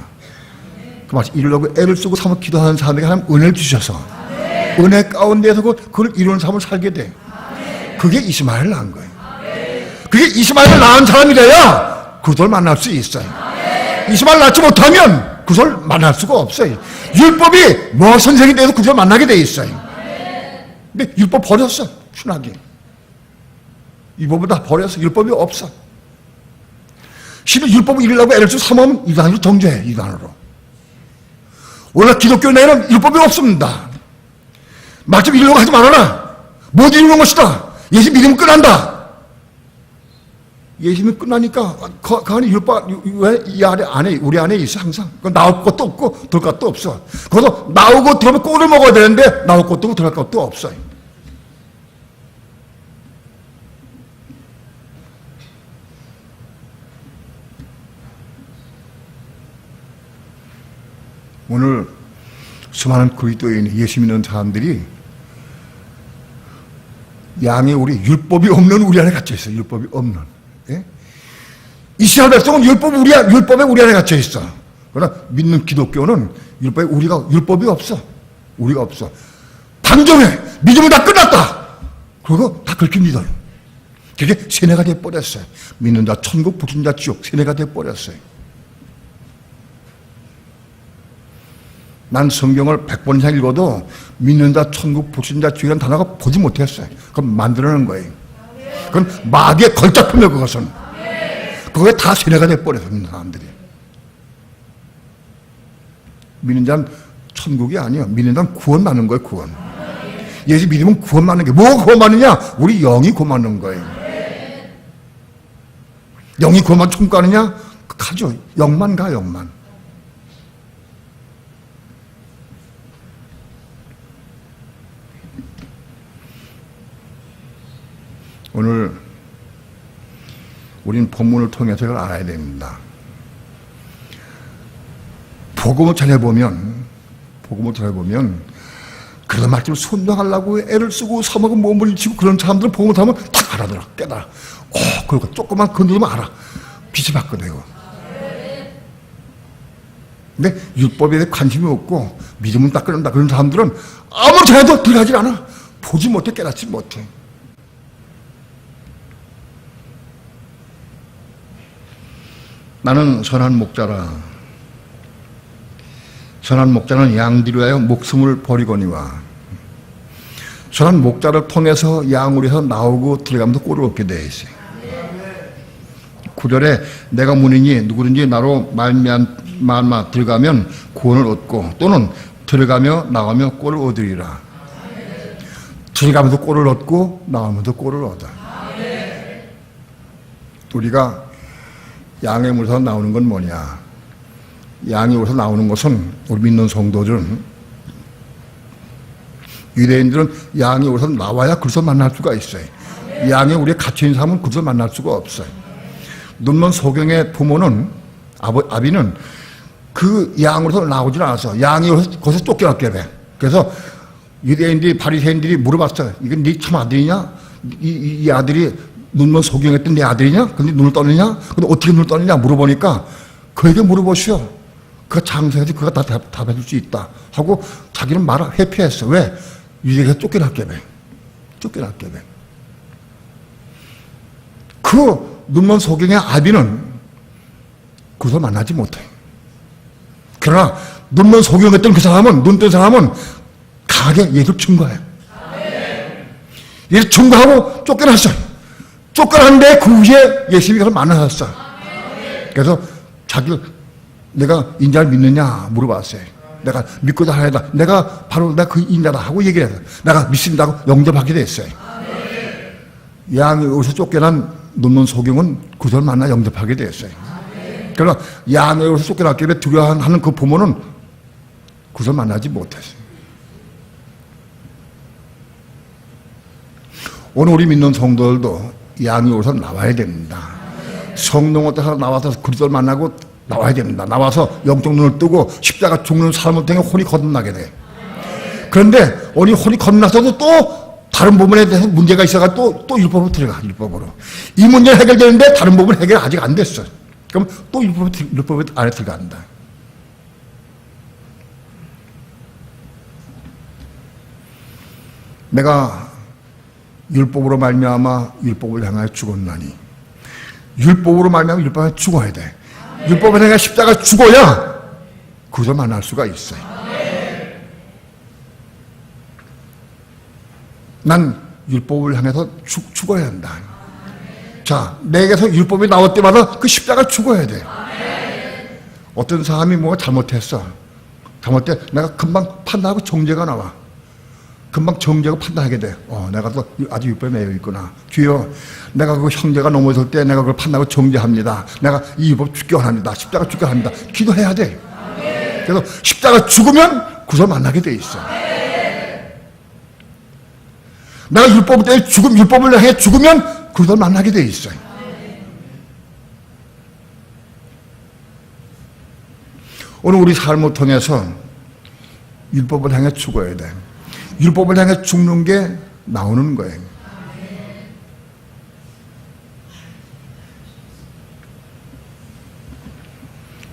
그 말씀 이루려고 애를 쓰고 삼아 기도하는 사람에게 하나님 은혜를 주셔서 은혜 가운데서 그걸 이루는 삶을 살게 돼. 그게 이스마엘 낳은 거예요. 그게 이스마엘을 낳은 사람이 돼야 그것을 만날 수 있어요. 이스마엘 낳지 못하면 그것을 만날 수가 없어요. 율법이 뭐 선생이 돼도 그것을 만나게 돼 있어요. 근데 율법 버렸어. 신학이 이 법을 다 버려서 율법이 없어. 심지어 율법을 이루려고 애를 쓰고 삼으면 이단으로 정죄해. 이단으로. 원래 기독교 내에는 율법이 없습니다. 말씀 이루려고 하지 말아라. 못 이루는 것이다. 예수 믿으면 끝난다. 예수 믿으면 끝나니까 그 안에 율법 왜 이 안에 우리 안에 있어 항상. 나올 것도 없고 들어갈 것도 없어. 그것도 나오고 들어가면 꼴을 먹어야 되는데 나올 것도 없고 들어갈 것도 없어요. 오늘 수많은 그리스도인 예수 믿는 사람들이 양의 우리 율법이 없는 우리 안에 갇혀 있어요. 율법이 없는. 예? 이스라엘 백성은 율법에 우리 안에 갇혀 있어. 그러나 믿는 기독교는 율법이 없어. 우리가 없어. 단정해. 믿으면 다 끝났다. 그리고 다 그렇게 믿어요. 그게 세뇌가 돼버렸어요. 믿는 자 천국, 불신 자 지옥. 세뇌가 돼버렸어요. 난 성경을 100번 이상 읽어도 믿는 자 천국, 불신 자 지옥이라는 단어가 보지 못했어요. 그건 만들어낸 거예요. 그건 마귀의 걸작품이에요. 그것은. 그게 다 세뇌가 돼버려서 믿는 사람들이. 믿는 자는 천국이 아니에요. 믿는 자는 구원받는 거예요. 구원. 예수 믿으면 구원받는 게 뭐가 구원받느냐? 우리 영이 구원받는 거예요. 영이 구원받는 천국 가느냐? 가죠. 영만 가. 영만. 오늘 우리는 본문을 통해서 이걸 알아야 됩니다. 복음을 전해보면 그런 말씀을 순종하려고 애를 쓰고 사먹고 몸을 지고 그런 사람들은 복음을 하면 딱 알아들어. 깨달아. 그리고 조금만 건드리면 알아. 빛이 바꿔내고. 근데 율법에 대해 관심이 없고 믿음은 딱 끊는다. 그런 사람들은 아무리 전해도 들어가질 않아. 보지 못해. 깨닫지 못해. 나는 선한 목자라. 선한 목자는 양들을 위하여 목숨을 버리거니와. 선한 목자를 통해서 양우리에서 나오고 들어가면서 꼴을 얻게 되어 있어요. 9절에 내가 문이니 누구든지 나로 말미암아 들어가면 구원을 얻고 또는 들어가며 나가며 꼴을 얻으리라. 들어가면서 꼴을 얻고 나가면서 꼴을 얻어. 우리가 양의 물에서 나오는 건 뭐냐? 양의 물에서 나오는 것은 우리 믿는 성도들은 유대인들은 양의 물에서 나와야 그리스도 만날 수가 있어요. 양의 우리에 갇혀있는 사람은 그리스도 만날 수가 없어요. 눈먼 소경의 부모는 아비는 그 양으로서 나오질 않았어. 양이 거기서 쫓겨났게 돼. 그래서 유대인들이, 바리새인들이 물어봤어요. 이건 네 참 아들이냐? 이 아들이 눈먼 소경했던 내 아들이냐? 근데 눈을 떠느냐? 근데 어떻게 눈을 떠느냐? 물어보니까 그에게 물어보시오. 그가 장성해서 그가 다 답해줄 수 있다. 하고 자기는 말을 회피했어. 왜? 유대인에서 쫓겨났게 돼. 쫓겨났게 돼. 그 눈먼 소경의 아비는 그것을 만나지 못해. 그러나 눈먼 소경했던 그 사람은, 눈 뜬 사람은 강하게 예수를 증거해요. 예수 증거하고 쫓겨났어요. 쫓겨났는데 그 후에 예수님이 그걸 만나셨어요. 그래서 내가 인자를 믿느냐 물어봤어요. 내가 믿고자 하나이다. 내가 그 인자다 하고 얘기를 해서 내가 믿습니다고 영접하게 됐어요. 양이 여기서 쫓겨난 눈먼 소경은 그것을 만나 영접하게 됐어요. 그러나 양이 여기서 쫓겨났기 때문에 두려워하는 그 부모는 그것을 만나지 못했어요. 오늘 우리 믿는 성도들도 양이 여기서 나와야 됩니다. 성령을 따라 나와서 그리스도를 만나고 나와야 됩니다. 나와서 영적 눈을 뜨고 십자가 죽는 삶을 통해 혼이 거듭나게 돼. 그런데 오늘 혼이 거듭나서도 또 다른 부분에 대해서 문제가 있어가 또 율법으로 들어가. 율법으로 이 문제는 해결되는데 다른 부분은 해결 아직 안 됐어. 그럼 또 율법 안에 들어간다. 내가 율법으로 말미암아 율법을 향하여 죽었나니 율법으로 말미암아 율법을 향하여 죽어야 돼. 율법을 향하여 십자가 죽어야 그것을 만날 수가 있어요. 난 율법을 향해서 죽어야 한다. 자, 내게서 율법이 나올 때마다 그 십자가 죽어야 돼. 어떤 사람이 뭐가 잘못했어. 잘못돼 내가 금방 판단하고 정죄가 나와. 금방 정죄하고 판단하게 돼. 내가 또 아주 율법에 매여 있구나. 주여, 내가 그 형제가 넘어질 때 내가 그걸 판단하고 정죄합니다. 내가 이 율법 죽게 원합니다. 십자가 죽게 합니다. 기도해야 돼. 그래서 십자가 죽으면 그걸 만나게 돼 있어. 내가 율법 때문에 율법을 향해 죽으면 그걸 만나게 돼 있어요. 오늘 우리 삶을 통해서 율법을 향해 죽어야 돼. 율법을 향해 죽는 게 나오는 거예요.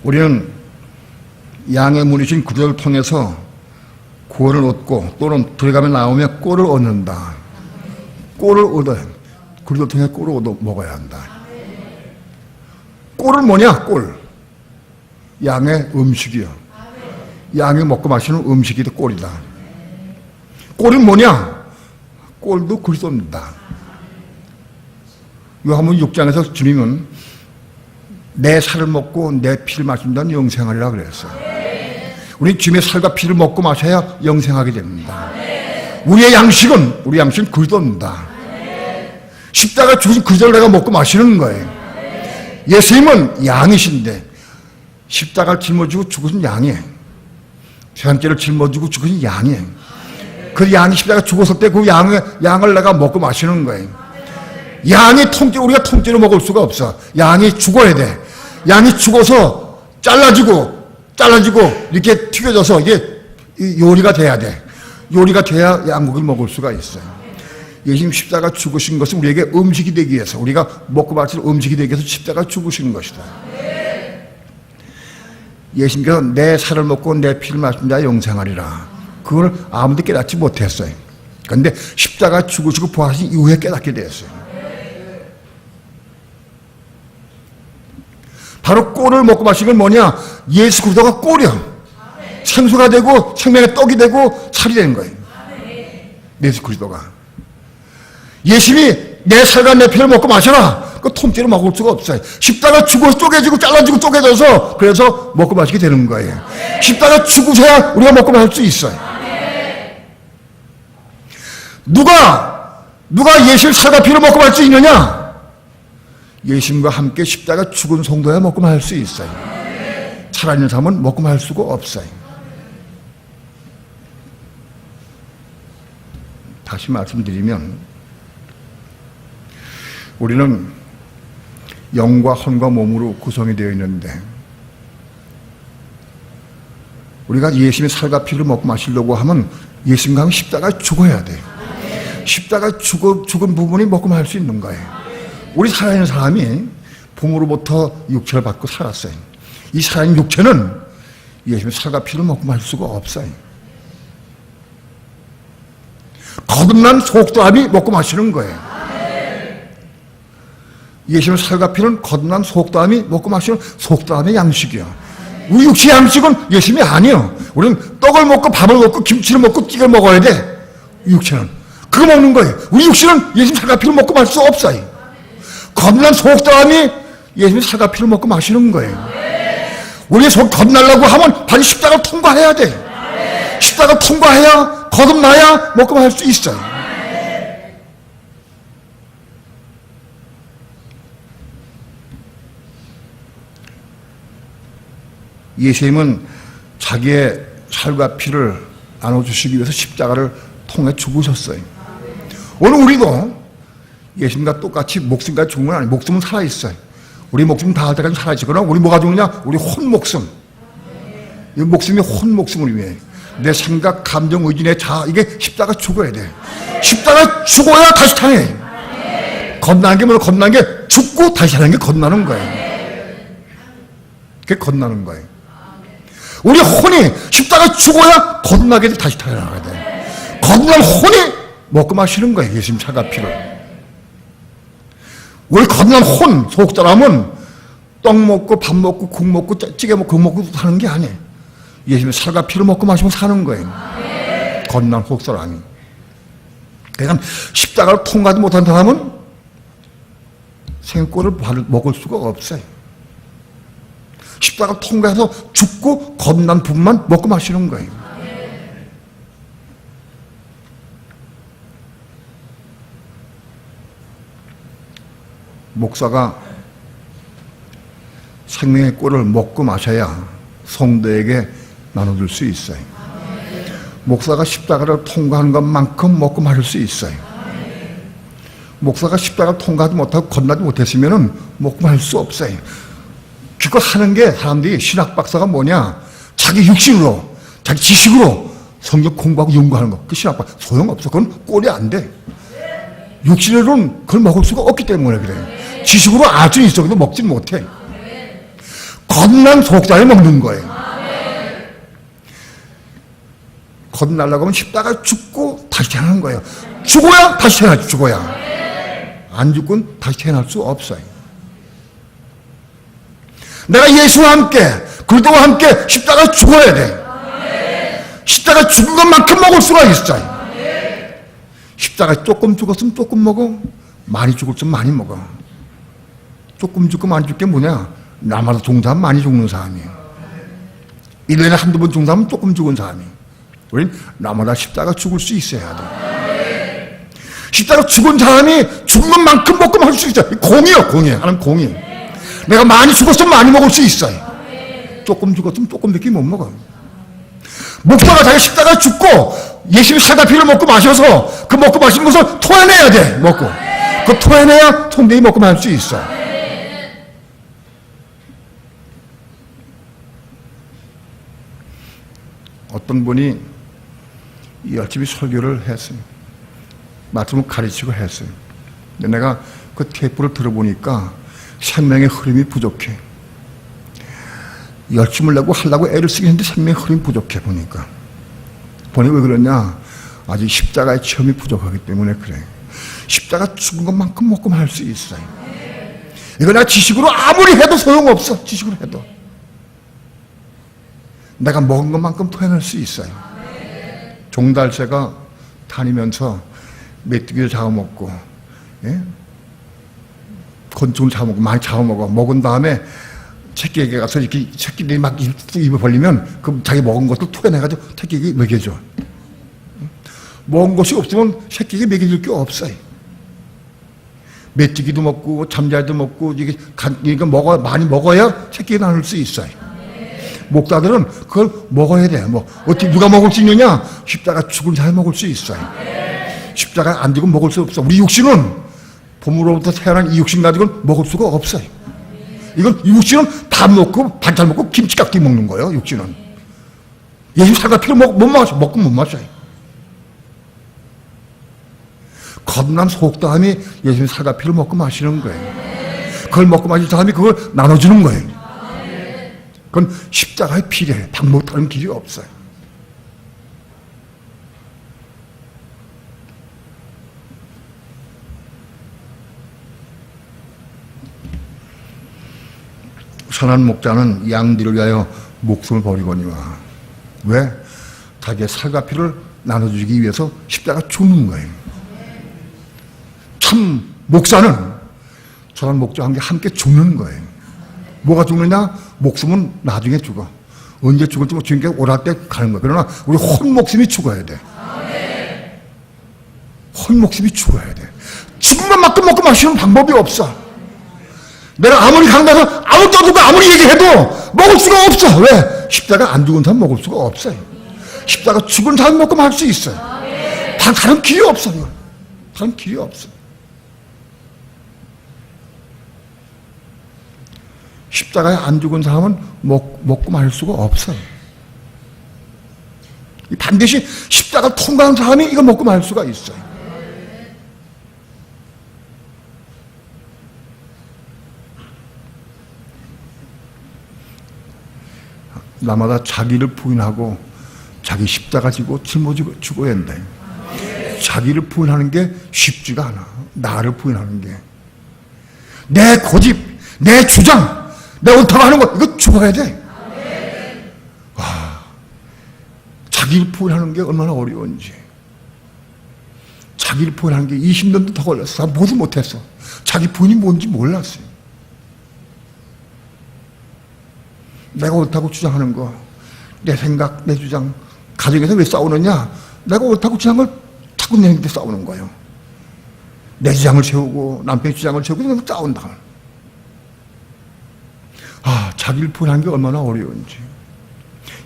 우리는 양의 문이신 그리스도를 통해서 구원을 얻고 또는 들어가면 나오면 꼴을 얻는다. 꼴을 얻어야 돼. 그리스도를 통해 꼴을 얻어 먹어야 한다. 꼴은 뭐냐? 꼴. 양의 음식이요. 양이 먹고 마시는 음식이 꼴이다. 꼴은 뭐냐? 꼴도 그리스도입니다. 요한복음 6장에서 주님은 내 살을 먹고 내 피를 마신다는 영생하리라 그랬어요. 우리 주님의 살과 피를 먹고 마셔야 영생하게 됩니다. 우리 양식은 그리스도입니다. 십자가 죽으신 그리스도를 내가 먹고 마시는 거예요. 예수님은 양이신데 십자가를 짊어지고 죽으신 양이에요. 세상죄를 짊어지고 죽으신 양이에요. 그 양이 십자가 죽었을 때 그 양을 내가 먹고 마시는 거예요. 양이 우리가 통째로 먹을 수가 없어. 양이 죽어야 돼. 양이 죽어서 잘라지고 이렇게 튀겨져서 이게 요리가 돼야 돼. 요리가 돼야 양고기를 먹을 수가 있어요. 예수님 십자가 죽으신 것은 우리에게 음식이 되기 위해서, 우리가 먹고 마실 음식이 되기 위해서 십자가 죽으신 것이다. 예수님께서 내 살을 먹고 내 피를 마신 자 영생하리라. 그걸 아무도 깨닫지 못했어요. 그런데 십자가 죽으시고 부활하신 이후에 깨닫게 되었어요. 바로 꼴을 먹고 마시는 건 뭐냐? 예수 그리스도가 꼴이야. 생수가 되고 생명의 떡이 되고 살이 되는 거예요. 예수 그리스도가. 예수님이 내 살과 내 피를 먹고 마셔라. 그 통째로 먹을 수가 없어요. 십자가 죽어서 쪼개지고 잘라지고 쪼개져서 그래서 먹고 마시게 되는 거예요. 십자가 죽으셔야 우리가 먹고 마실 수 있어요. 누가 예수님 살과 피를 먹고 마실 수 있느냐? 예수님과 함께 십자가 죽은 성도야 먹고 마실 수 있어요. 살아있는 사람은 먹고 마실 수가 없어요. 다시 말씀드리면 우리는 영과 혼과 몸으로 구성이 되어 있는데 우리가 예수님의 살과 피를 먹고 마시려고 하면 예수님과 함께 십자가에 죽어야 돼. 십자가에 죽은 부분이 먹고 마실 수 있는 거예요. 우리 살아있는 사람이 부모로부터 육체를 받고 살았어요. 이 살아있는 육체는 예수님의 살과 피를 먹고 마실 수가 없어요. 거듭난 속사람이 먹고 마시는 거예요. 예수님의 살과 피는 거듭난 속사람이 먹고 마시는 속사람의 양식이야. 우리 육체의 양식은 예수님이 아니에요. 우리는 떡을 먹고 밥을 먹고 김치를 먹고 찌개를 먹어야 돼. 육체는 그거 먹는 거예요. 우리 육체는 예수님 살과 피를 먹고 마실 수 없어요. 거듭난 속사람이 예수님 살과 피를 먹고 마시는 거예요. 우리의 속 거듭나려고 하면 반드시 십자가를 통과해야 돼. 십자가를 통과해야 거듭나야 먹고 마실 수 있어요. 예수님은 자기의 살과 피를 나눠주시기 위해서 십자가를 통해 죽으셨어요. 오늘 우리도 예수님과 똑같이 목숨까지 죽는 건 아니에요. 목숨은 살아있어요. 우리 목숨 다할 때까지 살아있거나 우리 뭐가 죽느냐? 우리 혼목숨. 이 목숨이 혼목숨을 위해 내 생각, 감정, 의지, 내 자아 이게 십자가 죽어야 돼. 십자가 죽어야 다시 타네. 겁나는 게 뭐냐? 겁나는 게 죽고 다시 사는 게 겁나는 거예요. 그게 겁나는 거예요. 우리 혼이 십자가 죽어야 겁나게 다시 태어나야 돼. 겁난 혼이 먹고 마시는 거예요. 예수님 살과 피를. 우리 겁난 혼, 속사람은 떡 먹고 밥 먹고 국 먹고 찌개 먹고 국 먹고 사는 게 아니에요. 예수님의 살과 피를 먹고 마시면 사는 거예요. 겁난 속사람이. 그러니까 십자가를 통과하지 못한 사람은 생꼴을 먹을 수가 없어요. 십자가를 통과해서 죽고 겁난 부분만 먹고 마시는 거예요. 목사가 생명의 꼴을 먹고 마셔야 성도에게 나눠줄 수 있어요. 목사가 십자가를 통과하는 것만큼 먹고 마실 수 있어요. 목사가 십자가를 통과하지 못하고 건너지 못했으면 먹고 마실 수 없어요. 그거 하는 게 사람들이 신학 박사가 뭐냐? 자기 육신으로, 자기 지식으로 성경 공부하고 연구하는 거. 그 신학 박사 소용없어. 그건 꼴이 안 돼. 육신으로는 그걸 먹을 수가 없기 때문에 그래. 지식으로 알 수 있어. 근데 먹진 못해. 겁난 속살을 먹는 거예요. 겁나려고 하면 십자가 죽고 다시 태어나는 거예요. 죽어야 다시 태어나지. 죽어야. 안 죽고는 다시 태어날 수 없어요. 내가 예수와 함께 그리스도와 함께 십자가 죽어야 돼. 십자가 죽은 것만큼 먹을 수가 있어요. 십자가 조금 죽었으면 조금 먹어. 많이 죽었으면 많이 먹어. 조금 죽고 많이 죽게 뭐냐? 나마다 죽는 사람 많이 죽는 사람이에요. 1년에 한두 번 죽는 사람은 조금 죽은 사람이에요. 우린 나마다 십자가 죽을 수 있어야 돼. 십자가 죽은 사람이 죽은 것만큼 먹고 마실 수 있어요. 공이요, 공이에요. 하나님 공이. 내가 많이 죽었으면 많이 먹을 수 있어요. 조금 죽었으면 조금밖에 못 먹어요. 목사가 자기 십자가 죽고 예수님 살과 피를 먹고 마셔서 그 먹고 마신 것을 토해내야 돼. 먹고 그 토해내야 성도이 먹고 마실 수 있어. 어떤 분이 열심히 설교를 했어요. 말씀을 가르치고 했어요. 근데 내가 그 테이프를 들어보니까 생명의 흐름이 부족해. 열심을 내고 하려고 애를 쓰긴 했는데 생명의 흐름이 부족해 보니까. 보니 왜 그러냐? 아직 십자가의 체험이 부족하기 때문에 그래. 십자가 죽은 것만큼 먹고 말 수 있어요. 이거 내가 지식으로 아무리 해도 소용없어. 지식으로 해도. 내가 먹은 것만큼 토해낼 수 있어요. 종달새가 다니면서 메뚜기를 잡아먹고, 예? 곤충을 잡아먹고, 많이 잡아먹어. 먹은 다음에 새끼에게 가서 이렇게 새끼들이 막 입을 벌리면 그 자기 먹은 것도 토해내가지고 새끼에게 먹여줘. 먹은 것이 없으면 새끼에게 먹여줄 게 없어요. 메뚜기도 먹고, 잠자리도 먹고, 이게 많이 먹어야 새끼가 나눌 수 있어요. 목사들은 그걸 먹어야 돼. 뭐 어떻게 누가 먹을 수 있느냐? 십자가 죽은 사람이 먹을 수 있어요. 십자가 안 죽으면 먹을 수 없어. 우리 육신은 부모로부터 태어난 이 육신 가지고는 먹을 수가 없어요. 이건 육신은 밥 먹고 반찬 먹고 김치깍지 먹는 거예요. 육신은 예수님 살과 피를 못 마셔. 먹고 못 마셔요. 거듭난 속담이 예수님 살과 피를 먹고 마시는 거예요. 그걸 먹고 마실 사람이 그걸 나눠주는 거예요. 그건 십자가의 필요해요. 방법 다른 길이 없어요. 선한 목자는 양들을 위하여 목숨을 버리거니와. 왜? 자기의 살과 피를 나눠주기 위해서 십자가 죽는 거예요. 참 목사는 선한 목자와 함께 죽는 거예요. 뭐가 죽느냐? 목숨은 나중에 죽어. 언제 죽을지 주님께 오랄 때 가는 거예요. 그러나 우리 혼 목숨이 죽어야 돼. 혼 목숨이 죽어야 돼. 죽은 것만큼 먹고 마시는 방법이 없어. 내가 아무리 강단해서 아무것도 없고 아무리 얘기해도 먹을 수가 없어. 왜? 십자가 안 죽은 사람 먹을 수가 없어요. 십자가 죽은 사람 먹고 말 수 있어요. 다른 길이 없어요. 다른 길이 없어. 십자가에 안 죽은 사람은 먹고 말 수가 없어요. 반드시 십자가를 통과한 사람이 이거 먹고 말 수가 있어요. 나마다 자기를 부인하고 자기 십자가 지고 짊어지고 죽어야 한다. 자기를 부인하는 게 쉽지가 않아. 나를 부인하는 게. 내 고집, 내 주장, 내 옳다고 하는 거 이거 죽어야 돼. 와, 자기를 부인하는 게 얼마나 어려운지. 자기를 부인하는 게 20년도 더 걸렸어. 나 모두 못했어. 자기 부인이 뭔지 몰랐어요. 내가 옳다고 주장하는 거, 내 생각, 내 주장, 가정에서 왜 싸우느냐? 내가 옳다고 주장한 걸 자꾸 내한테 싸우는 거예요. 내 주장을 세우고 남편의 주장을 세우고 싸운다. 아, 자기를 부인하는 게 얼마나 어려운지.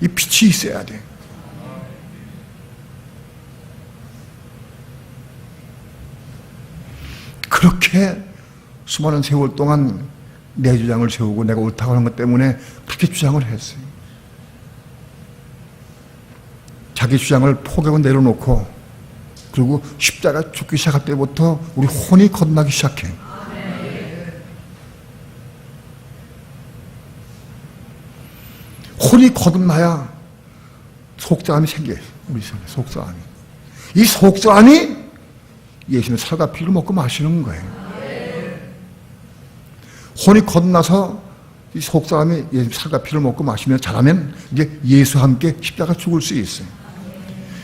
이 빛이 있어야 돼. 그렇게 수많은 세월 동안 내 주장을 세우고 내가 옳다고 하는 것 때문에 그렇게 주장을 했어요. 자기 주장을 포기하고 내려놓고 그리고 십자가 죽기 시작할 때부터 우리 혼이 거듭나기 시작해. 혼이 거듭나야 속사함이 생겨요. 우리 속에 속사함이. 이 속사함이 예수님의 살과 피를 먹고 마시는 거예요. 혼이 거듭나서 이 속사함이 예수님 살과 피를 먹고 마시면 잘하면 이제 예수와 함께 십자가 죽을 수 있어요.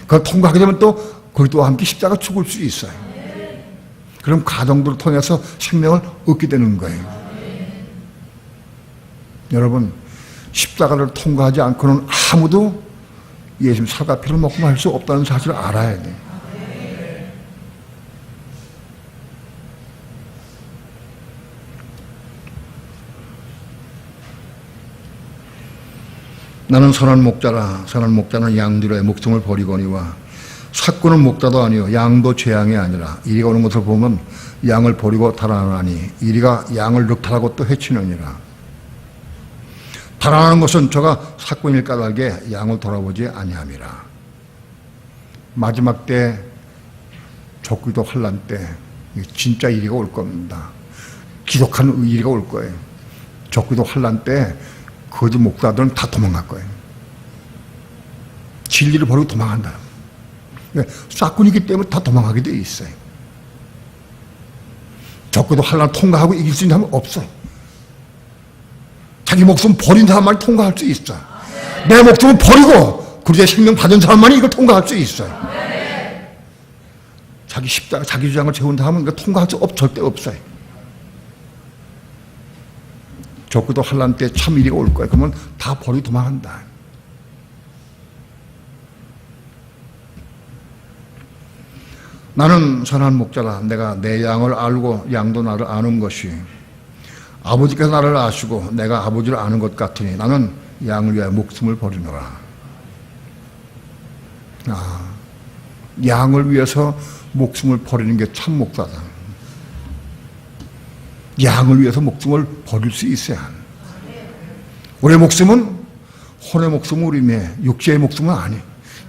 그걸 통과하게 되면 또 그리스도와 함께 십자가 죽을 수 있어요. 그럼 가정들을 통해서 생명을 얻게 되는 거예요. 여러분, 십자가를 통과하지 않고는 아무도 예수님 살과 피를 먹고 말 수 없다는 사실을 알아야 돼요. 나는 선한 목자라. 선한 목자는 양들의 목숨을 버리거니와 삭구는 목자도 아니요 양도 재앙이 아니라. 이리가 오는 것을 보면 양을 버리고 달아나니 이리가 양을 늑탈하고 또 해치느니라. 달아나는 것은 저가 삭군일 까닭에 양을 돌아보지 아니함이라. 마지막 때 적그리스도 환란 때 진짜 이리가 올 겁니다. 기독한 이리가 올 거예요. 적그리스도 환란 때 거짓 목사들은 다 도망갈 거예요. 진리를 버리고 도망한다. 싹군이기 때문에 다 도망가게 돼 있어요. 적고도 환란 통과하고 이길 수 있는 사람은 없어. 자기 목숨 버린 사람만이 통과할 수 있어. 내 목숨을 버리고 그리스도의 생명 받은 사람만이 이걸 통과할 수 있어요. 자기 십자가, 자기 주장을 세운 사람은 이거 통과할 수 절대 없어요. 적고도 환란 때 참 일이 올 거예요. 그러면 다 버리고 도망한다. 나는 선한 목자라. 내가 내 양을 알고 양도 나를 아는 것이 아버지께서 나를 아시고 내가 아버지를 아는 것 같으니 나는 양을 위하여 목숨을 버리노라. 양을 위해서 목숨을 버리는 게 참 목사다. 양을 위해서 목숨을 버릴 수 있어야 하는. 우리의 목숨은 혼의 목숨은 우리 매, 육체의 목숨은 아니.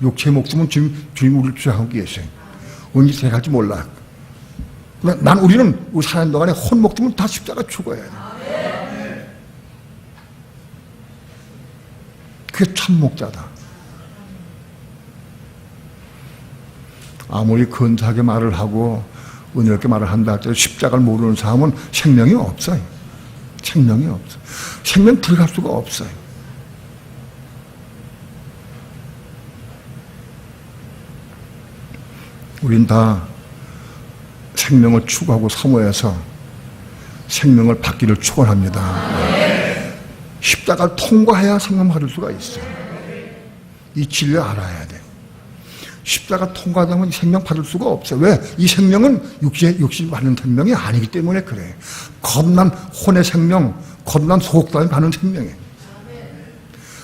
육체의 목숨은 지금 주님 우리를 주장하고 계세요. 언제 생각할지 몰라. 난 우리는 우리 사는 동안에 혼 목숨은 다 십자가 죽어야 돼. 그게 참 목자다. 아무리 근사하게 말을 하고 은혜롭게 말을 한다 할지라도 십자가를 모르는 사람은 생명이 없어요. 생명이 없어. 생명 들어갈 수가 없어요. 우린 다 생명을 추구하고 사모해서 생명을 받기를 축원합니다. 십자가를 통과해야 생명 받을 수가 있어요. 이 진리를 알아야 돼. 십자가 통과되면 생명 받을 수가 없어요. 왜? 이 생명은 육신 받는 생명이 아니기 때문에 그래. 겁난 혼의 생명, 겁난 소옥사람이 받는 생명이에요.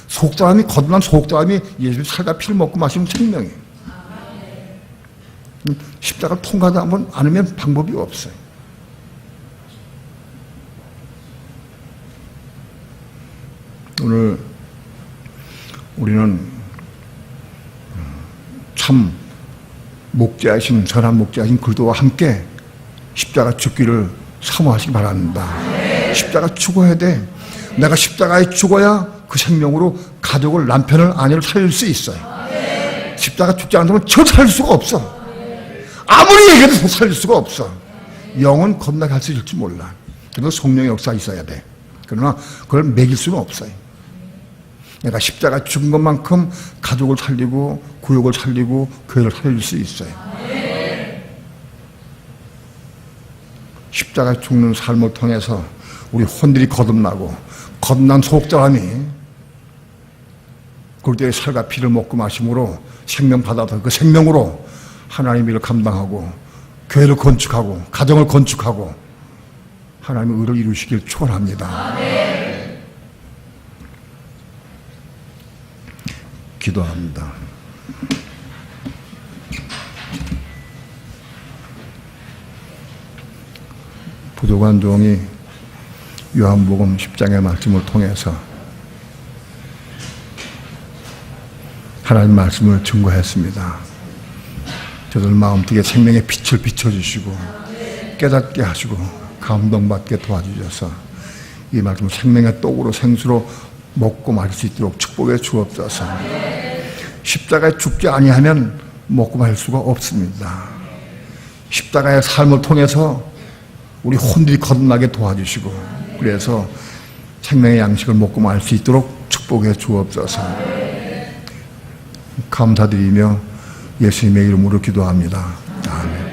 소옥사람이, 겁난 소옥사람이 예수의 살과 피를 먹고 마시는 생명이에요. 십자가를 통과하지 않으면 방법이 없어요. 오늘 우리는 참 목자이신, 선한 목자이신 그리스도와 함께 십자가 죽기를 사모하시기 바랍니다. 십자가 죽어야 돼. 내가 십자가에 죽어야 그 생명으로 가족을, 남편을, 아내를 살릴 수 있어요. 십자가 죽지 않으면 저 살릴 수가 없어. 아무리 얘기해도 살릴 수가 없어. 영은 겁나게 할 수 있을지 몰라. 그래도 성령의 역사가 있어야 돼. 그러나 그걸 매길 수는 없어요. 내가 십자가 죽은 것만큼 가족을 살리고 구역을 살리고 교회를 살릴 수 있어요. 십자가 죽는 삶을 통해서 우리 혼들이 거듭나고 거듭난 속사람이 그때의 살과 피를 먹고 마심으로 생명 받아서 그 생명으로 하나님의 일을 감당하고 교회를 건축하고 가정을 건축하고 하나님의 의를 이루시길 축원합니다. 기도합니다. 부족한 종이 요한복음 10장의 말씀을 통해서 하나님 말씀을 증거했습니다. 저들 마음속에 생명의 빛을 비춰주시고 깨닫게 하시고 감동받게 도와주셔서 이 말씀을 생명의 떡으로 생수로 먹고 마실 수 있도록 축복해 주옵소서. 십자가에 죽지 아니하면 먹고 마실 수가 없습니다. 십자가의 삶을 통해서 우리 혼들이 거듭나게 도와주시고 그래서 생명의 양식을 먹고 마실 수 있도록 축복해 주옵소서. 감사드리며 예수님의 이름으로 기도합니다. 아멘.